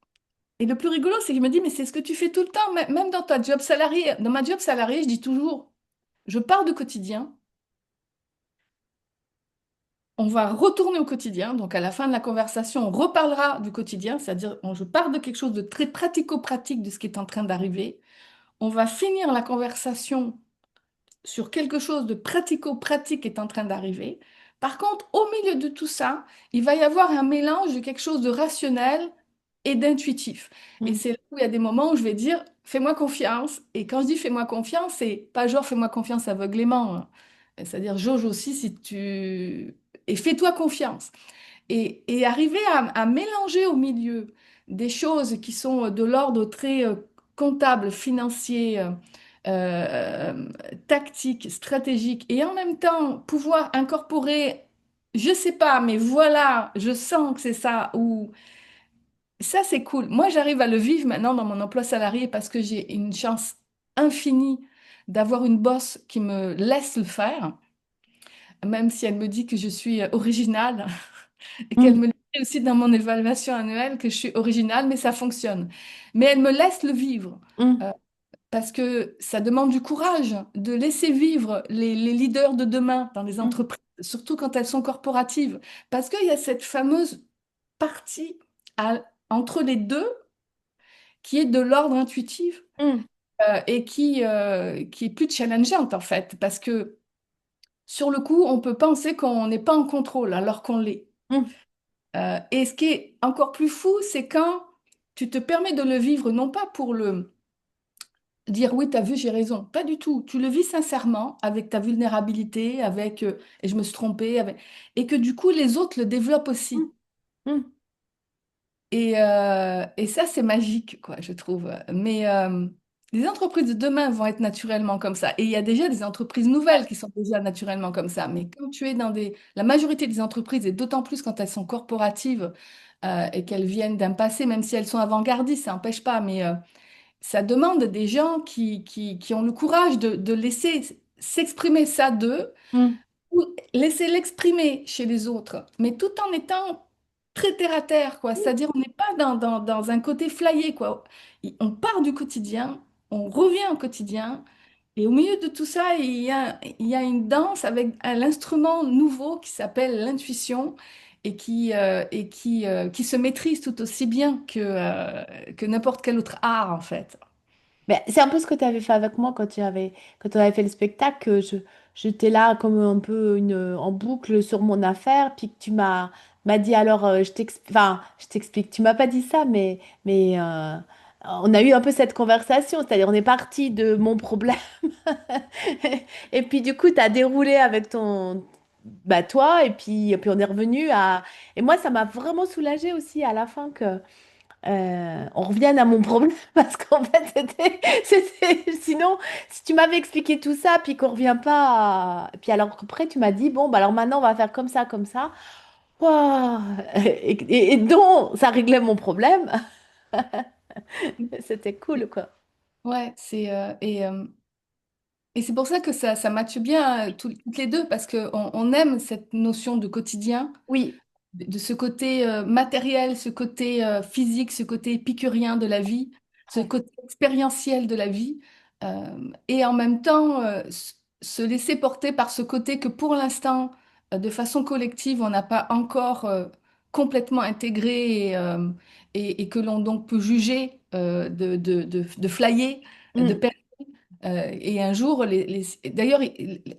et le plus rigolo, c'est que je me dis, mais c'est ce que tu fais tout le temps, même dans ta job salarié. Dans ma job salarié, je dis toujours, je pars du quotidien, on va retourner au quotidien. Donc à la fin de la conversation, on reparlera du quotidien, c'est-à-dire je pars de quelque chose de très pratico-pratique de ce qui est en train d'arriver. On va finir la conversation sur quelque chose de pratico-pratique qui est en train d'arriver. Par contre, au milieu de tout ça, il va y avoir un mélange de quelque chose de rationnel et d'intuitif. Et mm, c'est là où il y a des moments où je vais dire, fais-moi confiance. Et quand je dis fais-moi confiance, c'est pas genre fais-moi confiance aveuglément, hein. C'est-à-dire jauge aussi si tu... Et fais-toi confiance. Et arriver à mélanger au milieu des choses qui sont de l'ordre très comptable, financier, euh, tactique, stratégique, et en même temps pouvoir incorporer, je sais pas, mais voilà, je sens que c'est ça, ou ça c'est cool. Moi j'arrive à le vivre maintenant dans mon emploi salarié parce que j'ai une chance infinie d'avoir une boss qui me laisse le faire, même si elle me dit que je suis originale et qu'elle mm, me le dit aussi dans mon évaluation annuelle que je suis originale, mais ça fonctionne. Mais elle me laisse le vivre. mm, Euh, Parce que ça demande du courage de laisser vivre les leaders de demain dans les mm, entreprises, surtout quand elles sont corporatives. Parce qu'il y a cette fameuse partie entre les deux qui est de l'ordre intuitif mm, qui est plus challengeante en fait. Parce que sur le coup, on peut penser qu'on n'est pas en contrôle alors qu'on l'est. mm, Et ce qui est encore plus fou, c'est quand tu te permets de le vivre, non pas pour le dire oui, t'as vu, j'ai raison. Pas du tout. Tu le vis sincèrement avec ta vulnérabilité, avec et je me suis trompée, et que du coup les autres le développent mm, aussi. mm. Et ça, c'est magique, quoi, je trouve. Mais les entreprises de demain vont être naturellement comme ça. Et il y a déjà des entreprises nouvelles qui sont déjà naturellement comme ça. Mais quand tu es dans des... La majorité des entreprises, et d'autant plus quand elles sont corporatives et qu'elles viennent d'un passé, même si elles sont avant-gardistes, ça n'empêche pas, mais ça demande des gens qui ont le courage de laisser s'exprimer ça d'eux Mm, ou laisser l'exprimer chez les autres, mais tout en étant très terre à terre, quoi. C'est-à-dire, on n'est pas dans un côté flyé, quoi. On part du quotidien, on revient au quotidien, et au milieu de tout ça, il y a une danse avec l'instrument nouveau qui s'appelle l'intuition et qui se maîtrise tout aussi bien que n'importe quel autre art, en fait. Ben, c'est un peu ce que tu avais fait avec moi quand on avait fait le spectacle, que j'étais là comme un peu en boucle sur mon affaire, puis que tu m'as dit alors, enfin, je t'explique, tu m'as pas dit ça, mais on a eu un peu cette conversation, c'est-à-dire on est parti de mon problème, et puis du coup, tu as déroulé avec bah, toi, et puis on est revenu à... Et moi, ça m'a vraiment soulagée aussi à la fin que on revienne à mon problème parce qu'en fait, sinon, si tu m'avais expliqué tout ça, puis qu'on revient pas, puis alors après, tu m'as dit, bon, bah alors maintenant, on va faire comme ça. Waouh. Et donc, ça réglait mon problème. C'était cool, quoi. Ouais, et c'est pour ça que ça matche bien toutes les deux, parce qu'on on aime cette notion de quotidien, Oui. de ce côté matériel, ce côté physique, ce côté épicurien de la vie. ce Ouais. côté expérientiel de la vie, et en même temps se laisser porter par ce côté que pour l'instant, de façon collective, on n'a pas encore complètement intégré et que l'on donc peut juger de flyer, de Mm. et un jour, d'ailleurs,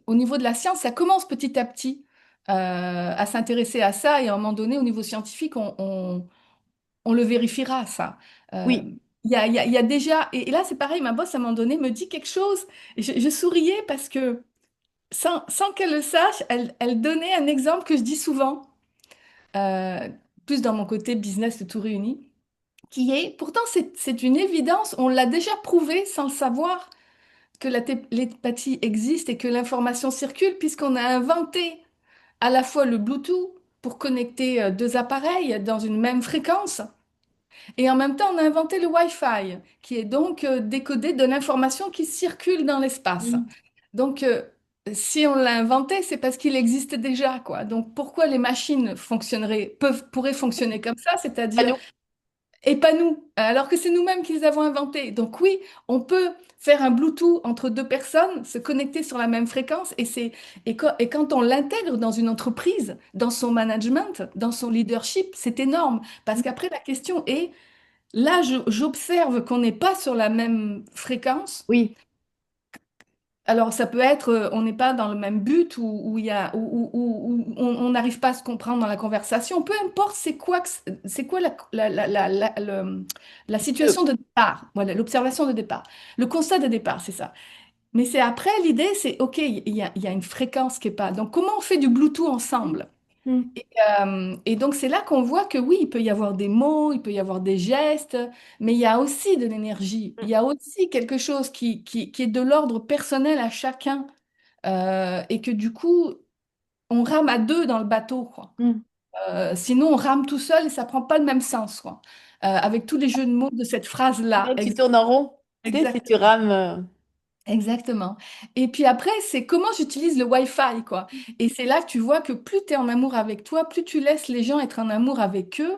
au niveau de la science, ça commence petit à petit à s'intéresser à ça. Et à un moment donné, au niveau scientifique, on le vérifiera, ça. Euh, Oui, il y a déjà, et là, c'est pareil, ma boss, à un moment donné, me dit quelque chose. Et je souriais parce que, sans qu'elle le sache, elle donnait un exemple que je dis souvent, euh, plus dans mon côté business de tout réuni, qui est, pourtant, c'est une évidence, on l'a déjà prouvé sans le savoir que la télépathie existe et que l'information circule, puisqu'on a inventé à la fois le Bluetooth pour connecter deux appareils dans une même fréquence, et en même temps on a inventé le Wi-Fi, qui est donc décodé de l'information qui circule dans l'espace. oui, Donc, si on l'a inventé, c'est parce qu'il existe déjà, quoi. Donc, pourquoi les machines pourraient fonctionner comme ça, à c'est-à-dire nous. et pas nous, alors que c'est nous-mêmes qui les avons inventés. Donc oui, on peut faire un Bluetooth entre deux personnes, se connecter sur la même fréquence, et quand on l'intègre dans une entreprise, dans son management, dans son leadership, c'est énorme. Parce qu'après, la question est, là, j'observe qu'on n'est pas sur la même fréquence. Oui, Alors, ça peut être, on n'est pas dans le même but où il y a, où on n'arrive pas à se comprendre dans la conversation. Peu importe, c'est quoi la Euh, situation de départ. Voilà, l'observation de départ. Le constat de départ, c'est ça. Mais c'est après, l'idée, c'est, OK, il y a une fréquence qui est pas. Donc, comment on fait du Bluetooth ensemble? mm, Et donc, c'est là qu'on voit que oui, il peut y avoir des mots, il peut y avoir des gestes, mais il y a aussi de l'énergie. Il y a aussi quelque chose qui est de l'ordre personnel à chacun, et que du coup, on rame à deux dans le bateau, quoi. mm. Sinon, on rame tout seul et ça prend pas le même sens, quoi. Avec tous les jeux de mots de cette phrase-là. Là, tu tournes en rond. Tu sais, si tu Exactement. rames. Exactement. Et puis après, c'est comment j'utilise le Wi-Fi, quoi. Et c'est là que tu vois que plus tu es en amour avec toi, plus tu laisses les gens être en amour avec eux.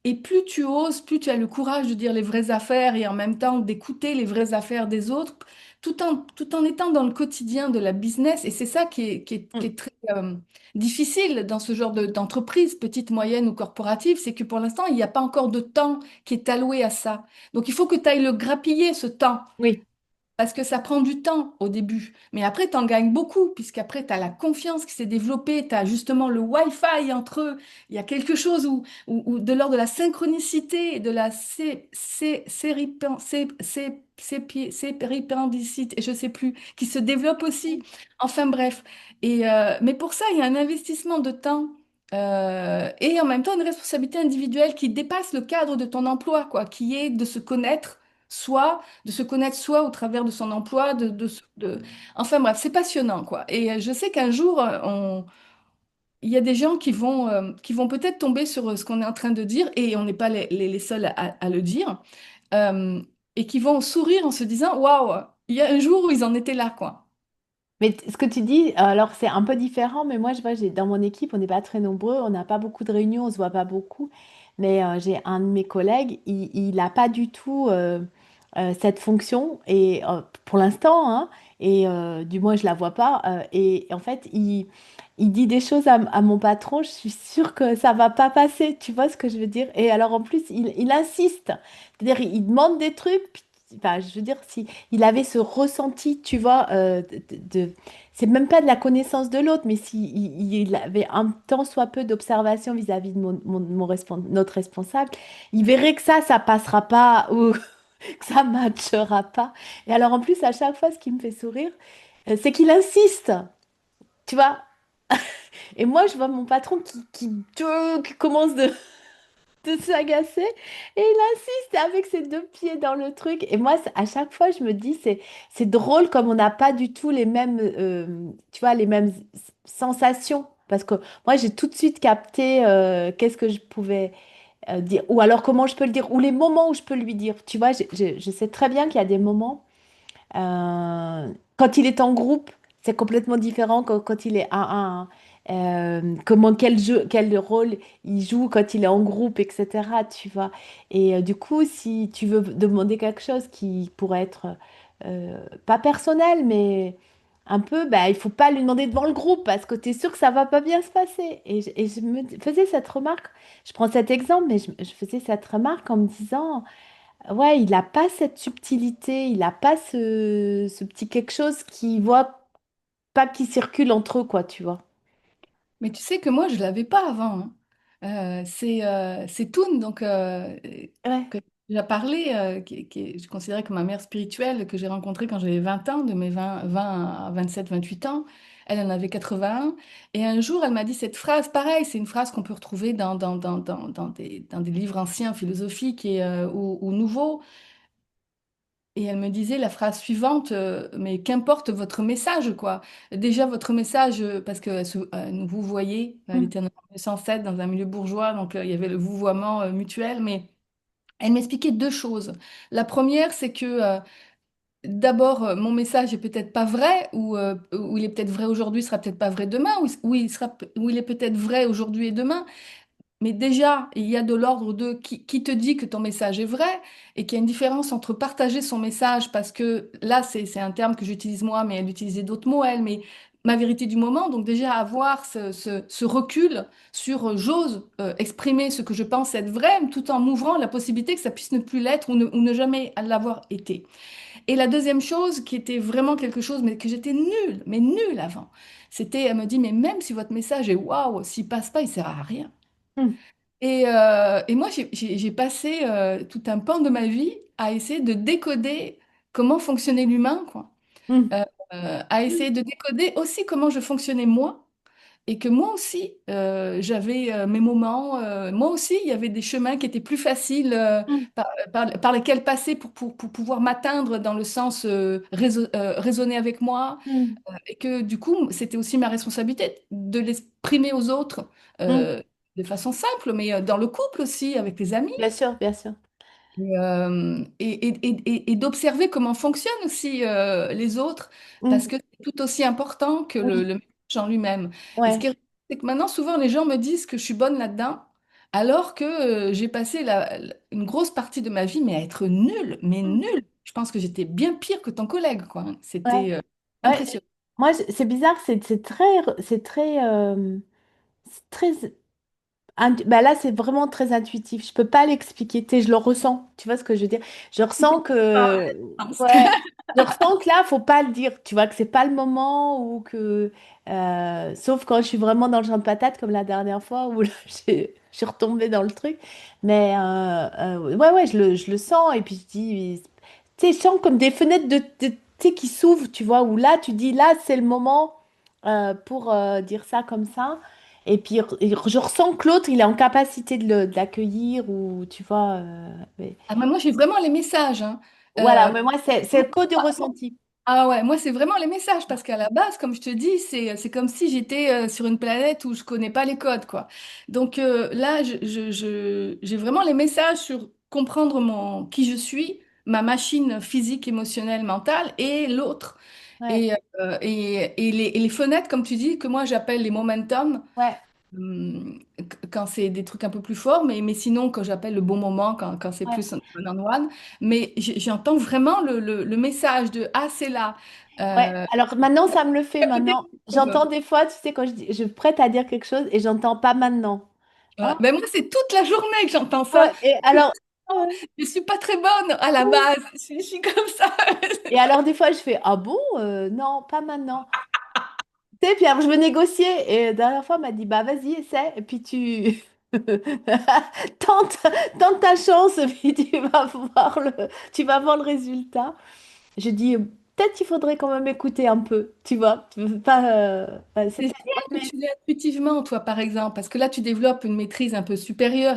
Et plus tu oses, plus tu as le courage de dire les vraies affaires et en même temps d'écouter les vraies affaires des autres, tout en étant dans le quotidien de la business. Et c'est ça qui Mm, est très difficile dans ce genre d'entreprise, petite, moyenne ou corporative, c'est que pour l'instant, il n'y a pas encore de temps qui est alloué à ça. Donc il faut que tu ailles le grappiller, ce temps. oui, Parce que ça prend du temps au début, mais après, tu en gagnes beaucoup, puisqu'après, tu as la confiance qui s'est développée, tu as justement le Wi-Fi entre eux. Il y a quelque chose où de l'ordre de la synchronicité, de la séripéndicité, je sais plus, qui se développe aussi. Enfin bref. Mais pour ça, il y a un investissement de temps. Et en même temps une responsabilité individuelle qui dépasse le cadre de ton emploi, quoi, qui est de se connaître de se connaître soi au travers de son emploi, enfin bref, c'est passionnant, quoi. Et je sais qu'un jour, il y a des gens qui vont peut-être tomber sur ce qu'on est en train de dire, et on n'est pas les seuls à le dire, euh, et qui vont sourire en se disant, waouh, il y a un jour où ils en étaient là, quoi. ce que tu dis, alors c'est un peu différent, mais moi, je vois, dans mon équipe, on n'est pas très nombreux, on n'a pas beaucoup de réunions, on se voit pas beaucoup. Mais j'ai un de mes collègues, il n'a pas du tout cette fonction, et pour l'instant, hein, et du moins, je la vois pas. Et en fait, il dit des choses à mon patron, je suis sûre que ça va pas passer, tu vois ce que je veux dire? Et alors, en plus, il insiste. C'est-à-dire, il demande des trucs, enfin, je veux dire, si il avait ce ressenti, tu vois, c'est même pas de la connaissance de l'autre, mais si il avait un tant soit peu d'observation vis-à-vis de notre responsable, il verrait que ça passera pas ou que ça matchera pas. Et alors en plus, à chaque fois, ce qui me fait sourire, c'est qu'il insiste, tu vois. Et moi, je vois mon patron qui commence de s'agacer et il insiste avec ses deux pieds dans le truc. Et moi, à chaque fois, je me dis, c'est drôle comme on n'a pas du tout les mêmes, tu vois, les mêmes sensations. Parce que moi, j'ai tout de suite capté qu'est-ce que je pouvais dire, ou alors comment je peux le dire, ou les moments où je peux lui dire. Tu vois, je sais très bien qu'il y a des moments, quand il est en groupe, c'est complètement différent que quand il est 1 à 1. comment quel rôle il joue quand il est en groupe, etc. Tu vois. Et du coup, si tu veux demander quelque chose qui pourrait être pas personnel, mais un peu, bah, il faut pas lui demander devant le groupe parce que tu es sûr que ça va pas bien se passer. Et je me faisais cette remarque, je prends cet exemple, mais je faisais cette remarque en me disant, ouais, il n'a pas cette subtilité, il n'a pas ce petit quelque chose qui voit pas qui circule entre eux, quoi, tu vois. Mais tu sais que moi, je l'avais pas avant, hein. C'est Toon, donc, Ouais. que j'ai parlé, je considérais comme ma mère spirituelle, que j'ai rencontrée quand j'avais 20 ans, de mes 20 à 27, 28 ans. Elle en avait 81. Et un jour, elle m'a dit cette phrase, pareil, c'est une phrase qu'on peut retrouver dans des livres anciens, philosophiques ou nouveaux. Et elle me disait la phrase suivante, mais qu'importe votre message, quoi. Déjà, votre message, parce que vous voyez, elle Mm, était en 1907 dans un milieu bourgeois, donc il y avait le vouvoiement mutuel, mais elle m'expliquait deux choses. La première, c'est que d'abord, mon message est peut-être pas vrai, ou il est peut-être vrai aujourd'hui, sera peut-être pas vrai demain, ou il est peut-être vrai aujourd'hui et demain. Mais déjà, il y a de l'ordre de qui te dit que ton message est vrai et qu'il y a une différence entre partager son message, parce que là, c'est un terme que j'utilise moi, mais elle utilisait d'autres mots, elle, mais ma vérité du moment. Donc déjà, avoir ce recul sur j'ose exprimer ce que je pense être vrai, tout en m'ouvrant la possibilité que ça puisse ne plus l'être ou ne jamais l'avoir été. Et la deuxième chose qui était vraiment quelque chose, mais que j'étais nulle, mais nulle avant, c'était, elle me dit, mais même si votre message est waouh, s'il passe pas, il sert à rien. mm, Et moi, j'ai passé tout un pan de ma vie à essayer de décoder comment fonctionnait l'humain, quoi. mm, À essayer de décoder aussi comment je fonctionnais moi, et que moi aussi, j'avais mes moments. Moi aussi, il y avait des chemins qui étaient plus faciles mm, par lesquels passer pour pouvoir m'atteindre dans le sens raisonner avec moi, mm, et que du coup, c'était aussi ma responsabilité de l'exprimer aux autres mm. euh, de façon simple, mais dans le couple aussi, avec les amis, Bien sûr, bien sûr. et d'observer comment fonctionnent aussi les autres, parce Mm, que c'est tout aussi important que oui, le message en lui-même. Et ce ouais. qui est, c'est que maintenant, souvent, les gens me disent que je suis bonne là-dedans, alors que j'ai passé une grosse partie de ma vie, mais à être nulle, mais Mm, nulle. Je pense que j'étais bien pire que ton collègue, quoi. ouais. C'était Ouais. impressionnant. Moi, c'est bizarre, c'est très, bah là, c'est vraiment très intuitif. Je peux pas l'expliquer. Tu sais, je le ressens. Tu vois ce que je veux dire? Je ressens Ah, que, ouais, je pense. ouais, je ressens que là, faut pas le dire. Tu vois que c'est pas le moment ou que, sauf quand je suis vraiment dans le champ de patates, comme la dernière fois où là, je suis retombée dans le truc. Mais ouais, ouais, je le sens et puis je dis, tu sais, je sens comme des fenêtres tu sais, qui s'ouvrent. Tu vois où là, tu dis là, c'est le moment pour dire ça comme ça. Et puis, je ressens que l'autre, il est en capacité de l'accueillir ou, tu vois. Ah, mais moi, j'ai vraiment les messages, hein. Voilà, Euh, mais moi, c'est le code du ressenti. Ah ouais, moi c'est vraiment les messages parce qu'à la base, comme je te dis, c'est comme si j'étais sur une planète où je connais pas les codes, quoi. Donc là, j'ai vraiment les messages sur comprendre qui je suis, ma machine physique, émotionnelle, mentale et l'autre. Ouais, Et les fenêtres, comme tu dis, que moi j'appelle les momentum, ouais, quand c'est des trucs un peu plus forts, mais sinon, quand j'appelle le bon moment, quand c'est ouais, plus one-on-one, mais j'entends vraiment le message de «Ah, c'est là». ouais. Euh, Alors maintenant, ça me le fait Écoutez, maintenant. J'entends des fois, tu sais, quand je prête à dire quelque chose et j'entends pas maintenant. ouais. Hein? Ben moi, c'est toute la journée que j'entends ça. Ouais, et alors, ouais. Je suis pas très bonne à la base. Je suis comme ça. Et alors des fois, je fais, ah bon, non, pas maintenant. Tu sais, puis après, je veux négocier. Et la dernière fois, elle m'a dit, bah vas-y, essaie. Et puis tu tente, tente ta chance, et puis tu vas voir le résultat. Je dis, peut-être qu'il faudrait quand même écouter un peu, tu vois. Pas, C'est c'était génial que mais tu l'aies intuitivement, toi, par exemple, parce que là, tu développes une maîtrise un peu supérieure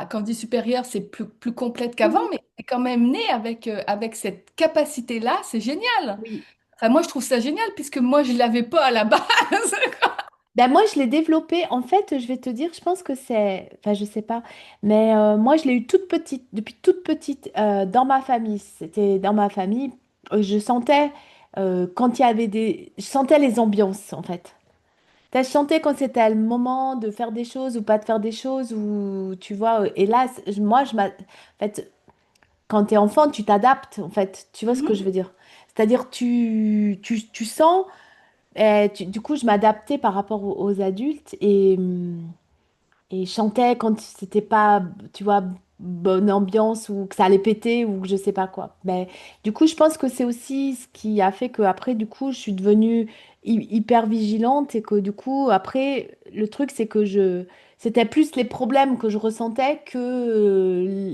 quand je dis supérieure, c'est plus complète qu'avant, Mhm. mais tu es quand même né avec cette capacité-là, c'est génial. Oui. Enfin, moi, je trouve ça génial, puisque moi, je ne l'avais pas à la base. Ben moi, je l'ai développé. En fait, je vais te dire, je pense que c'est, enfin, je sais pas, mais moi, je l'ai eu toute petite, depuis toute petite, dans ma famille. C'était dans ma famille. Je sentais quand il y avait je sentais les ambiances, en fait. T'as chanté quand c'était le moment de faire des choses ou pas de faire des choses, ou tu vois, et là, en fait, quand t'es enfant, tu t'adaptes, en fait, tu vois ce que je Mhm. veux dire? C'est-à-dire, tu sens, du coup, je m'adaptais par rapport aux adultes et je chantais quand c'était pas, tu vois, bonne ambiance ou que ça allait péter ou que je sais pas quoi. Mais du coup, je pense que c'est aussi ce qui a fait que après, du coup, je suis devenue hyper vigilante et que du coup, après, le truc, c'est que c'était plus les problèmes que je ressentais que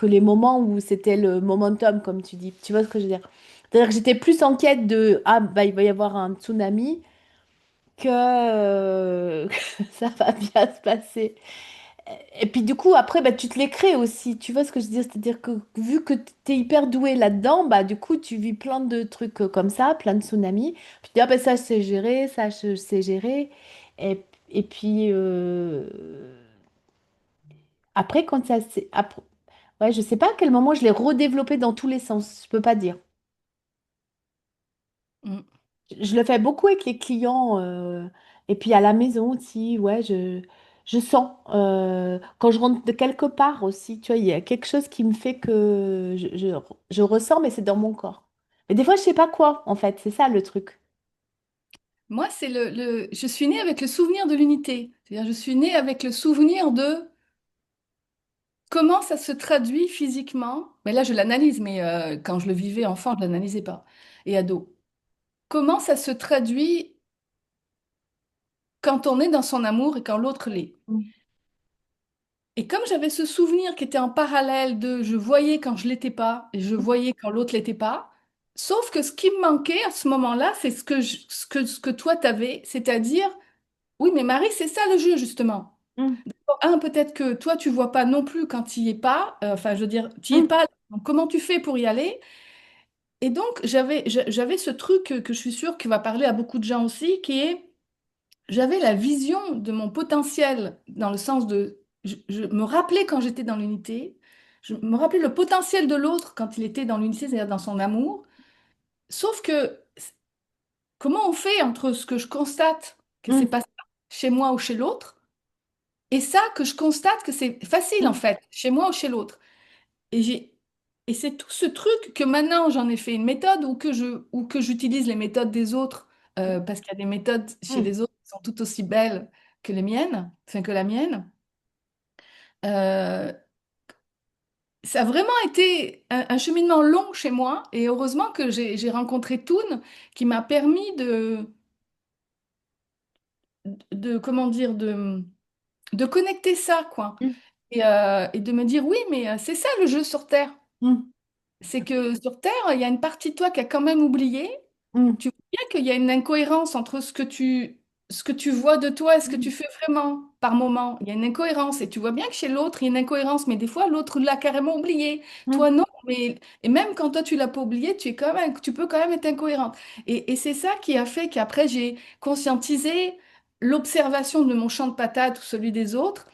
les moments où c'était le momentum, comme tu dis. Tu vois ce que je veux dire? C'est-à-dire que j'étais plus en quête de, ah, bah, il va y avoir un tsunami que ça va bien se passer. Et puis du coup, après, bah, tu te les crées aussi. Tu vois ce que je veux dire? C'est-à-dire que vu que tu es hyper doué là-dedans, bah, du coup, tu vis plein de trucs comme ça, plein de tsunamis. Puis tu dis, ah, bah, ça, je sais gérer, ça, je sais gérer. Et puis, après, quand ça s'est... Ouais, je sais pas à quel moment je l'ai redéveloppé dans tous les sens. Je peux pas dire. Mm. Je le fais beaucoup avec les clients et puis à la maison aussi. Ouais, je sens quand je rentre de quelque part aussi. Tu vois, il y a quelque chose qui me fait que je ressens, mais c'est dans mon corps. Mais des fois, je sais pas quoi, en fait. C'est ça le truc. Moi, c'est je suis née avec le souvenir de l'unité. C'est-à-dire, je suis née avec le souvenir de comment ça se traduit physiquement. Mais là, je l'analyse, mais quand je le vivais enfant, je ne l'analysais pas. Et ado. Comment ça se traduit quand on est dans son amour et quand l'autre l'est. Mm, Et comme j'avais ce souvenir qui était en parallèle de je voyais quand je l'étais pas et je voyais quand l'autre l'était pas, sauf que ce qui me manquait à ce moment-là, c'est ce que toi t'avais, c'est-à-dire, oui, mais Marie, c'est ça le jeu, justement. mm, Un, peut-être que toi, tu vois pas non plus quand tu y es pas, enfin, je veux dire, tu y es mm, pas, donc comment tu fais pour y aller? Et donc, j'avais ce truc que je suis sûre qui va parler à beaucoup de gens aussi, qui est j'avais la vision de mon potentiel dans le sens de, je me rappelais quand j'étais dans l'unité, je me rappelais le potentiel de l'autre quand il était dans l'unité, c'est-à-dire dans son amour. Sauf que comment on fait entre ce que je constate que c'est mm, pas ça chez moi ou chez l'autre, et ça que je constate que c'est facile en mm, fait, chez moi ou chez l'autre. Et et c'est tout ce truc que maintenant j'en ai fait une méthode ou que j'utilise les méthodes des autres parce qu'il y a des méthodes chez mm, les autres qui sont tout aussi belles que les miennes, enfin que la mienne. Euh, Ça a vraiment été un cheminement long chez moi et heureusement que j'ai rencontré Toon qui m'a permis comment dire, de connecter ça, quoi. mm, Et de me dire, oui, mais c'est ça le jeu sur Terre. mm, C'est que sur Terre, il y a une partie de toi qui a quand même oublié. mm, Tu vois bien qu'il y a une incohérence entre ce que tu vois de toi et ce que tu mm, fais vraiment par moment. Il y a une incohérence et tu vois bien que chez l'autre, il y a une incohérence, mais des fois, l'autre l'a carrément oublié. Toi, mm, non. Mais, et même quand toi, tu l'as pas oublié, tu peux quand même être incohérente. Et c'est ça qui a fait qu'après, j'ai conscientisé l'observation de mon champ de patates ou celui des autres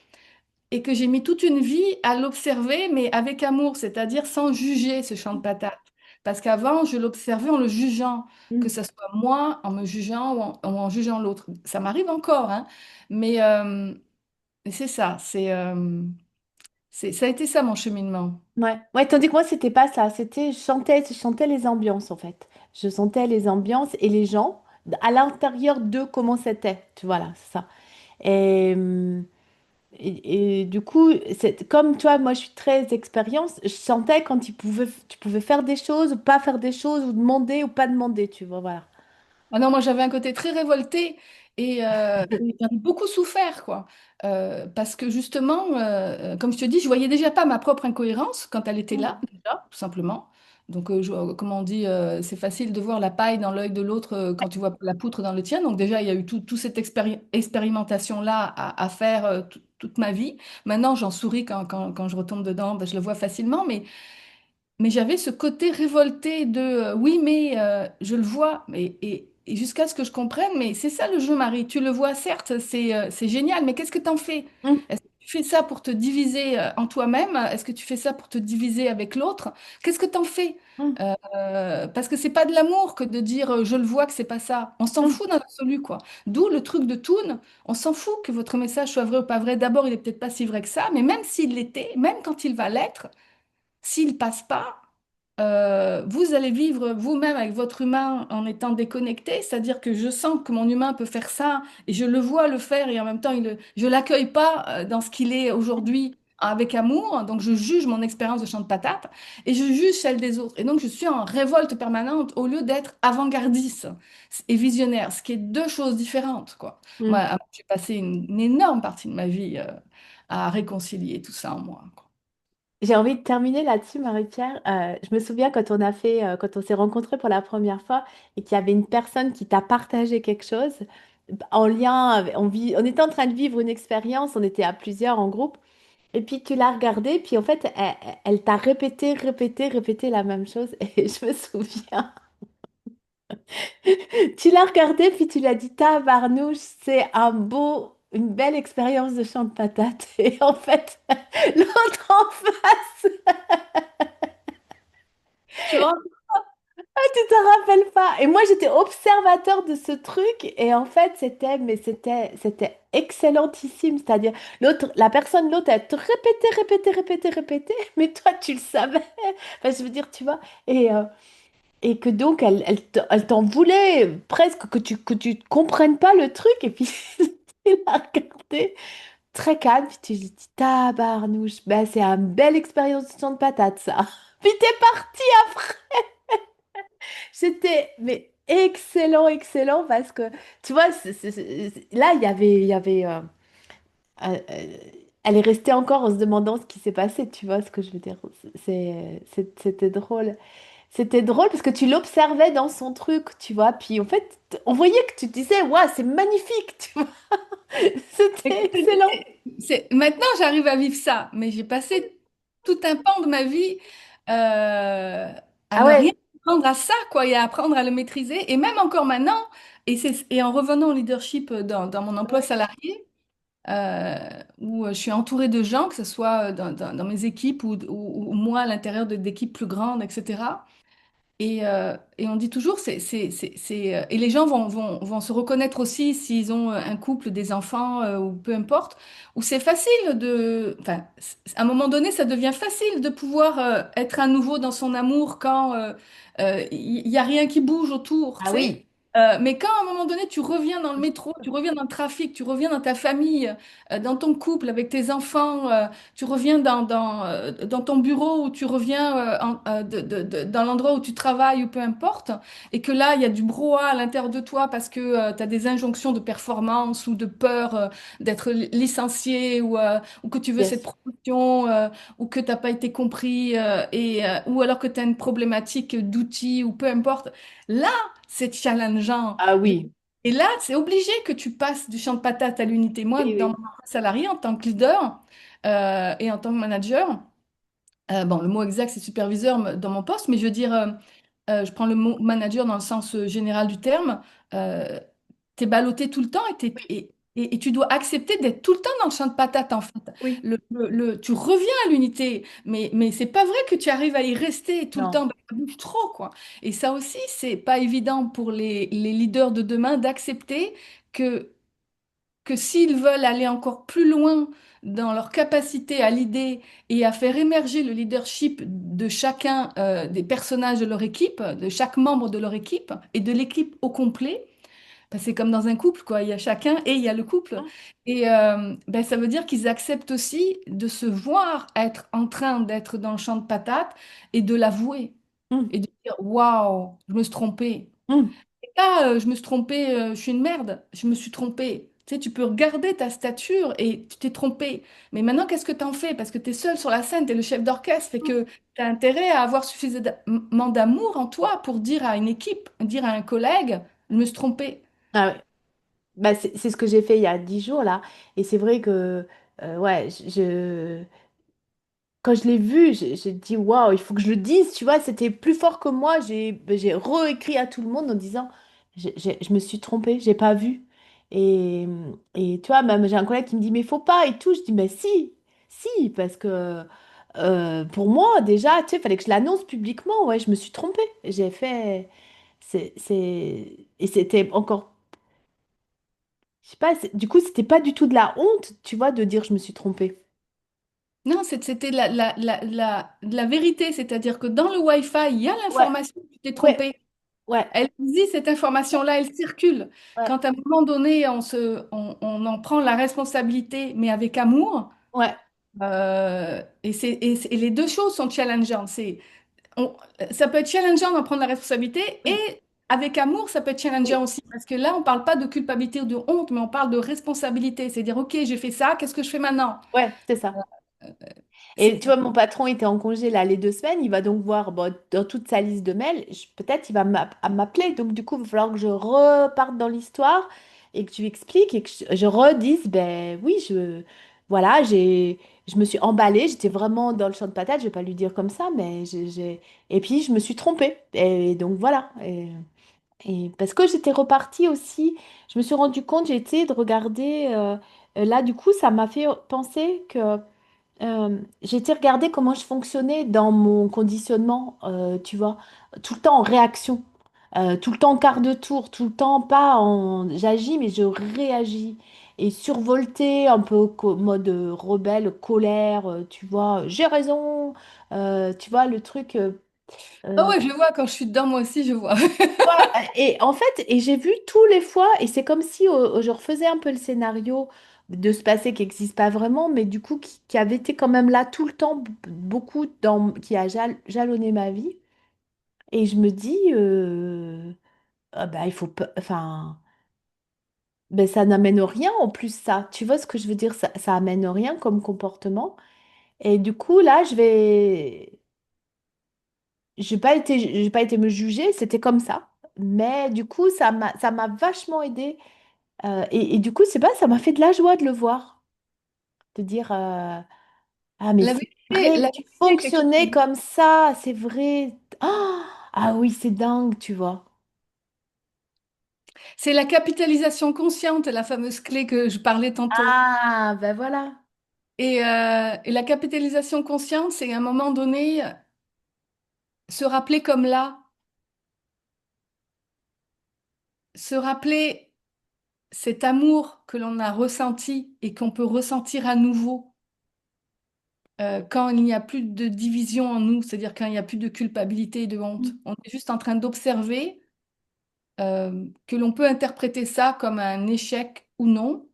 et que j'ai mis toute une vie à l'observer, mais avec amour, c'est-à-dire sans juger ce champ de patates. Parce qu'avant, je l'observais en le jugeant, que mm. ce soit moi en me jugeant ou en jugeant l'autre. Ça m'arrive encore, hein, mais c'est ça, ça a été ça mon cheminement. Ouais, ouais, tandis que moi, c'était pas ça. Je chantais les ambiances, en fait. Je sentais les ambiances et les gens à l'intérieur d'eux, comment c'était. Tu vois, là, c'est ça. Et, et du coup, comme toi, moi, je suis très expérience. Je sentais quand tu pouvais faire des choses ou pas faire des choses, ou demander ou pas demander, tu vois, voilà. Ah non, moi j'avais un côté très révolté et j'en ai beaucoup souffert, quoi. Parce que justement, comme je te dis, je voyais déjà pas ma propre incohérence quand elle était là, Mm, déjà, tout simplement. Donc, comme on dit, c'est facile de voir la paille dans l'œil de l'autre quand tu vois la poutre dans le tien. Donc déjà, il y a eu toute cette expérimentation-là à faire toute ma vie. Maintenant, j'en souris quand je retombe dedans, ben, je le vois facilement, mais j'avais ce côté révolté de oui, mais je le vois, et jusqu'à ce que je comprenne, mais c'est ça le jeu, Marie. Tu le vois, certes, c'est génial, mais qu'est-ce que t'en fais? mm, Est-ce que tu tu fais ça pour te diviser en toi-même? Est-ce que tu fais ça pour te diviser avec l'autre? Qu'est-ce que tu en fais? Mm, Parce que c'est pas de l'amour que de dire je le vois que c'est pas ça. On s'en mm, fout dans l'absolu, quoi. D'où le truc de Toon. On s'en fout que votre message soit vrai ou pas vrai. D'abord, il est peut-être pas si vrai que ça, mais même s'il l'était, même quand il va l'être, s'il passe pas, vous allez vivre vous-même avec votre humain en étant déconnecté, c'est-à-dire que je sens que mon humain peut faire ça et je le vois le faire et en même temps je l'accueille pas dans ce qu'il est aujourd'hui avec amour, donc je juge mon expérience de champ de patate et je juge celle des autres. Et donc je suis en révolte permanente au lieu d'être avant-gardiste et visionnaire, ce qui est deux choses différentes, quoi. Moi, mm. j'ai passé une énorme partie de ma vie à réconcilier tout ça en moi, quoi. J'ai envie de terminer là-dessus, Marie-Pierre. Je me souviens quand on a fait, quand on s'est rencontrés pour la première fois et qu'il y avait une personne qui t'a partagé quelque chose en lien on était en train de vivre une expérience, on était à plusieurs en groupe, et puis tu l'as regardée, puis en fait, elle t'a répété la même chose. Et je me souviens, tu l'as regardée, puis tu l'as dit, tabarnouche, c'est une belle expérience de champ de patates. Et en fait, l'autre en face. Je me rends Tu te rappelles pas? Et moi, j'étais observateur de ce truc et en fait, c'était excellentissime. C'est-à-dire, la personne, l'autre, elle te répétait, mais toi, tu le savais. Enfin, je veux dire, tu vois. Et que donc, elle t'en voulait presque que tu comprennes pas le truc. Et puis, tu l'as regardé très calme. Puis tu lui dis, tabarnouche, ben, c'est une belle expérience de champ de patate, ça. Puis t'es parti après. C'était mais excellent, excellent parce que tu vois, là elle est restée encore en se demandant ce qui s'est passé. Tu vois ce que je veux dire? C'était drôle. C'était drôle parce que tu l'observais dans son truc, tu vois. Puis en fait, on voyait que tu te disais, waouh, c'est magnifique, tu vois. Mais C'était comme je te dis, excellent. maintenant j'arrive à vivre ça, mais j'ai passé tout un pan de ma vie à Ah ne rien ouais, apprendre à ça, quoi, et à apprendre à le maîtriser. Et même encore maintenant, et en revenant au leadership dans mon emploi salarié, où je suis entourée de gens, que ce soit dans mes équipes ou moi à l'intérieur d'équipes plus grandes, etc. Et on dit toujours, et les gens vont se reconnaître aussi s'ils ont un couple, des enfants ou peu importe, où c'est facile enfin, à un moment donné, ça devient facile de pouvoir être à nouveau dans son amour quand il n'y a rien qui bouge autour, ah tu sais. oui. Mais quand à un moment donné, tu reviens dans le métro, tu reviens dans le trafic, tu reviens dans ta famille, dans ton couple, avec tes enfants, tu reviens dans ton bureau ou tu reviens dans l'endroit où tu travailles ou peu importe, et que là, il y a du brouhaha à l'intérieur de toi parce que tu as des injonctions de performance ou de peur d'être licencié ou que tu veux cette Yes. promotion ou que tu n'as pas été compris ou alors que tu as une problématique d'outils ou peu importe. Là, c'est challengeant. Ah oui. Et là, c'est obligé que tu passes du champ de patate à l'unité. Moi, Oui, dans mon oui. emploi salarié, en tant que leader et en tant que manager, bon, le mot exact, c'est superviseur dans mon poste, mais je veux dire, je prends le mot manager dans le sens général du terme. Euh, T'es ballotté tout le temps et tu dois accepter d'être tout le temps dans le champ de patate, en fait. Oui. Tu reviens à l'unité, mais c'est pas vrai que tu arrives à y rester tout le Non. temps. Ben, ça bouge trop, quoi. Et ça aussi, c'est pas évident pour les leaders de demain d'accepter que s'ils veulent aller encore plus loin dans leur capacité à l'idée et à faire émerger le leadership de chacun des personnages de leur équipe, de chaque membre de leur équipe et de l'équipe au complet, ben, c'est comme dans un couple, quoi. Il y a chacun et il y a le couple. Et ben, ça veut dire qu'ils acceptent aussi de se voir être en train d'être dans le champ de patates et de l'avouer Mm, et de dire, waouh, je me suis trompée. mm. Ah, je me suis trompée, je suis une merde, je me suis trompée. Tu sais, tu peux regarder ta stature et tu t'es trompée. Mais maintenant, qu'est-ce que tu en fais? Parce que tu es seul sur la scène, tu es le chef d'orchestre, fait que tu as intérêt à avoir suffisamment d'amour en toi pour dire à une équipe, dire à un collègue, je me suis trompée. Ah ouais. Bah, c'est ce que j'ai fait il y a 10 jours là. Et c'est vrai que ouais, quand je l'ai vu, j'ai dit waouh, il faut que je le dise, tu vois, c'était plus fort que moi. J'ai réécrit à tout le monde en disant je me suis trompée, j'ai pas vu. Et, et tu vois, même j'ai un collègue qui me dit, mais faut pas et tout. Je dis, mais si, si, parce que pour moi, déjà, tu sais, il fallait que je l'annonce publiquement. Ouais, je me suis trompée. J'ai fait. Et c'était encore. Je sais pas, du coup, c'était pas du tout de la honte, tu vois, de dire je me suis trompée. Non, c'était la vérité, c'est-à-dire que dans le Wi-Fi, il y a Ouais, l'information, tu t'es ouais, trompé. ouais, Elle dit, cette information-là, elle circule. ouais, Quand à un moment donné, on en prend la responsabilité, mais avec amour, ouais. et les deux choses sont challengeantes. On- Ça peut être challengeant d'en prendre la responsabilité Oui, et avec amour, ça peut être challengeant oui, aussi. Parce que là, on ne parle pas de culpabilité ou de honte, mais on parle de responsabilité. C'est dire, OK, j'ai fait ça, qu'est-ce que je fais maintenant? ouais, c'est ça. Et tu C'est vois, mon patron était en congé là les 2 semaines. Il va donc voir bon, dans toute sa liste de mails. Peut-être il va à m'appeler. Donc, du coup, il va falloir que je reparte dans l'histoire et que tu expliques et que je redise ben oui, voilà, je me suis emballée. J'étais vraiment dans le champ de patates. Je vais pas lui dire comme ça, mais et puis, je me suis trompée. Et donc, voilà. Et parce que j'étais repartie aussi, je me suis rendu compte, j'ai essayé de regarder. Là, du coup, ça m'a fait penser que j'ai été regarder comment je fonctionnais dans mon conditionnement, tu vois, tout le temps en réaction, tout le temps en quart de tour, tout le temps pas en j'agis, mais je réagis. Et survolté, un peu mode rebelle, colère, tu vois, j'ai raison, tu vois, le truc. Ah Euh, ouais, je vois, quand je suis dedans, moi aussi, je vois. et en fait, et j'ai vu tous les fois, et c'est comme si je refaisais un peu le scénario de ce passé qui n'existe pas vraiment, mais du coup qui avait été quand même là tout le temps, beaucoup qui a jalonné ma vie. Et je me dis, ah bah, il faut pas, enfin, ben, ça n'amène rien en plus ça. Tu vois ce que je veux dire? Ça amène rien comme comportement. Et du coup, là, j'ai pas été me juger, c'était comme ça. Mais du coup, ça m'a vachement aidé. Et du coup, c'est pas, ça m'a fait de la joie de le voir, de dire ah mais c'est vrai, La tu vérité est quelque fonctionnais chose. comme ça, c'est vrai. Ah oui, c'est dingue, tu vois. C'est la capitalisation consciente, la fameuse clé que je parlais tantôt. Ah ben voilà. Et la capitalisation consciente, c'est à un moment donné, se rappeler comme là, se rappeler cet amour que l'on a ressenti et qu'on peut ressentir à nouveau quand il n'y a plus de division en nous, c'est-à-dire quand il n'y a plus de culpabilité et de honte. Mm, On est juste en train d'observer que l'on peut interpréter ça comme un échec ou non.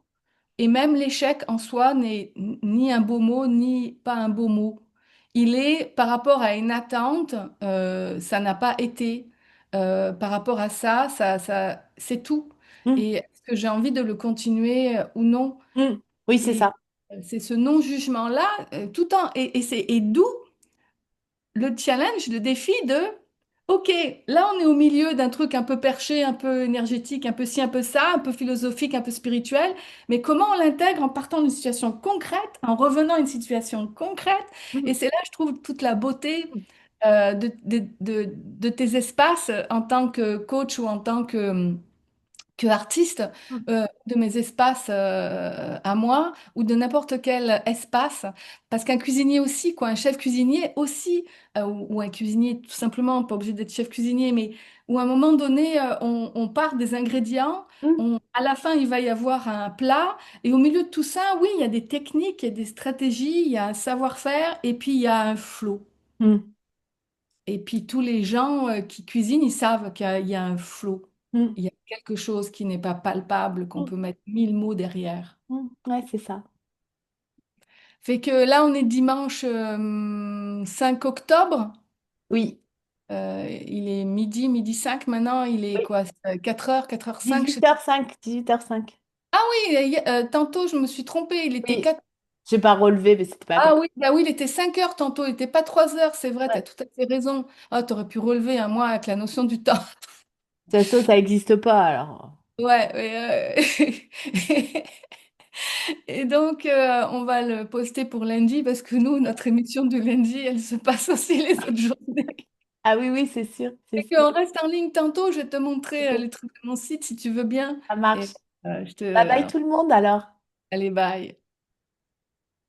Et même l'échec en soi n'est ni un beau mot, ni pas un beau mot. Il est par rapport à une attente, ça n'a pas été. Par rapport à ça, c'est tout. mm, Et est-ce que j'ai envie de le continuer ou non? mm. Oui, c'est Et ça. c'est ce non-jugement-là, tout en, et d'où le challenge, le défi de, OK, là on est au milieu d'un truc un peu perché, un peu énergétique, un peu ci, un peu ça, un peu philosophique, un peu spirituel, mais comment on l'intègre en partant d'une situation concrète, en revenant à une situation concrète, et Mm, c'est là, je trouve, toute la beauté de tes espaces en tant que coach ou en tant que artiste mm, de mes espaces à moi ou de n'importe quel espace. Parce qu'un cuisinier aussi, quoi, un chef cuisinier aussi, ou un cuisinier tout simplement, pas obligé d'être chef cuisinier, mais où à un moment donné, on part des ingrédients, mm, à la fin, il va y avoir un plat, et au milieu de tout ça, oui, il y a des techniques, il y a des stratégies, il y a un savoir-faire, et puis il y a un flow. mm, Et puis tous les gens qui cuisinent, ils savent qu'il y a un flot. mm, Il y a quelque chose qui n'est pas palpable, qu'on mm, peut mettre 1000 mots derrière. Ouais, c'est ça. Fait que là, on est dimanche 5 octobre. Oui, Il est midi 5 maintenant. Il est oui. quoi? 4h, 4h05. 18h05, 18h05. Ah oui, tantôt, je me suis trompée. Il était Oui, 4. j'ai pas relevé, mais c'était pas grave. Ah oui, bah oui, il était 5 heures tantôt. Il n'était pas 3 heures. C'est vrai, tu Ouais. as tout à fait raison. Ah, tu aurais pu relever, hein, moi, avec la notion du temps. De toute façon, ça n'existe pas, alors. Ouais, et donc, on va le poster pour lundi parce que nous, notre émission du lundi, elle se passe aussi les autres journées. Ah oui, oui, c'est sûr, c'est Et sûr. qu'on reste en ligne tantôt, je vais te montrer Ok, les trucs de mon site si tu veux bien. ça Et marche. Je te... Bye bye tout le monde alors. Allez, bye.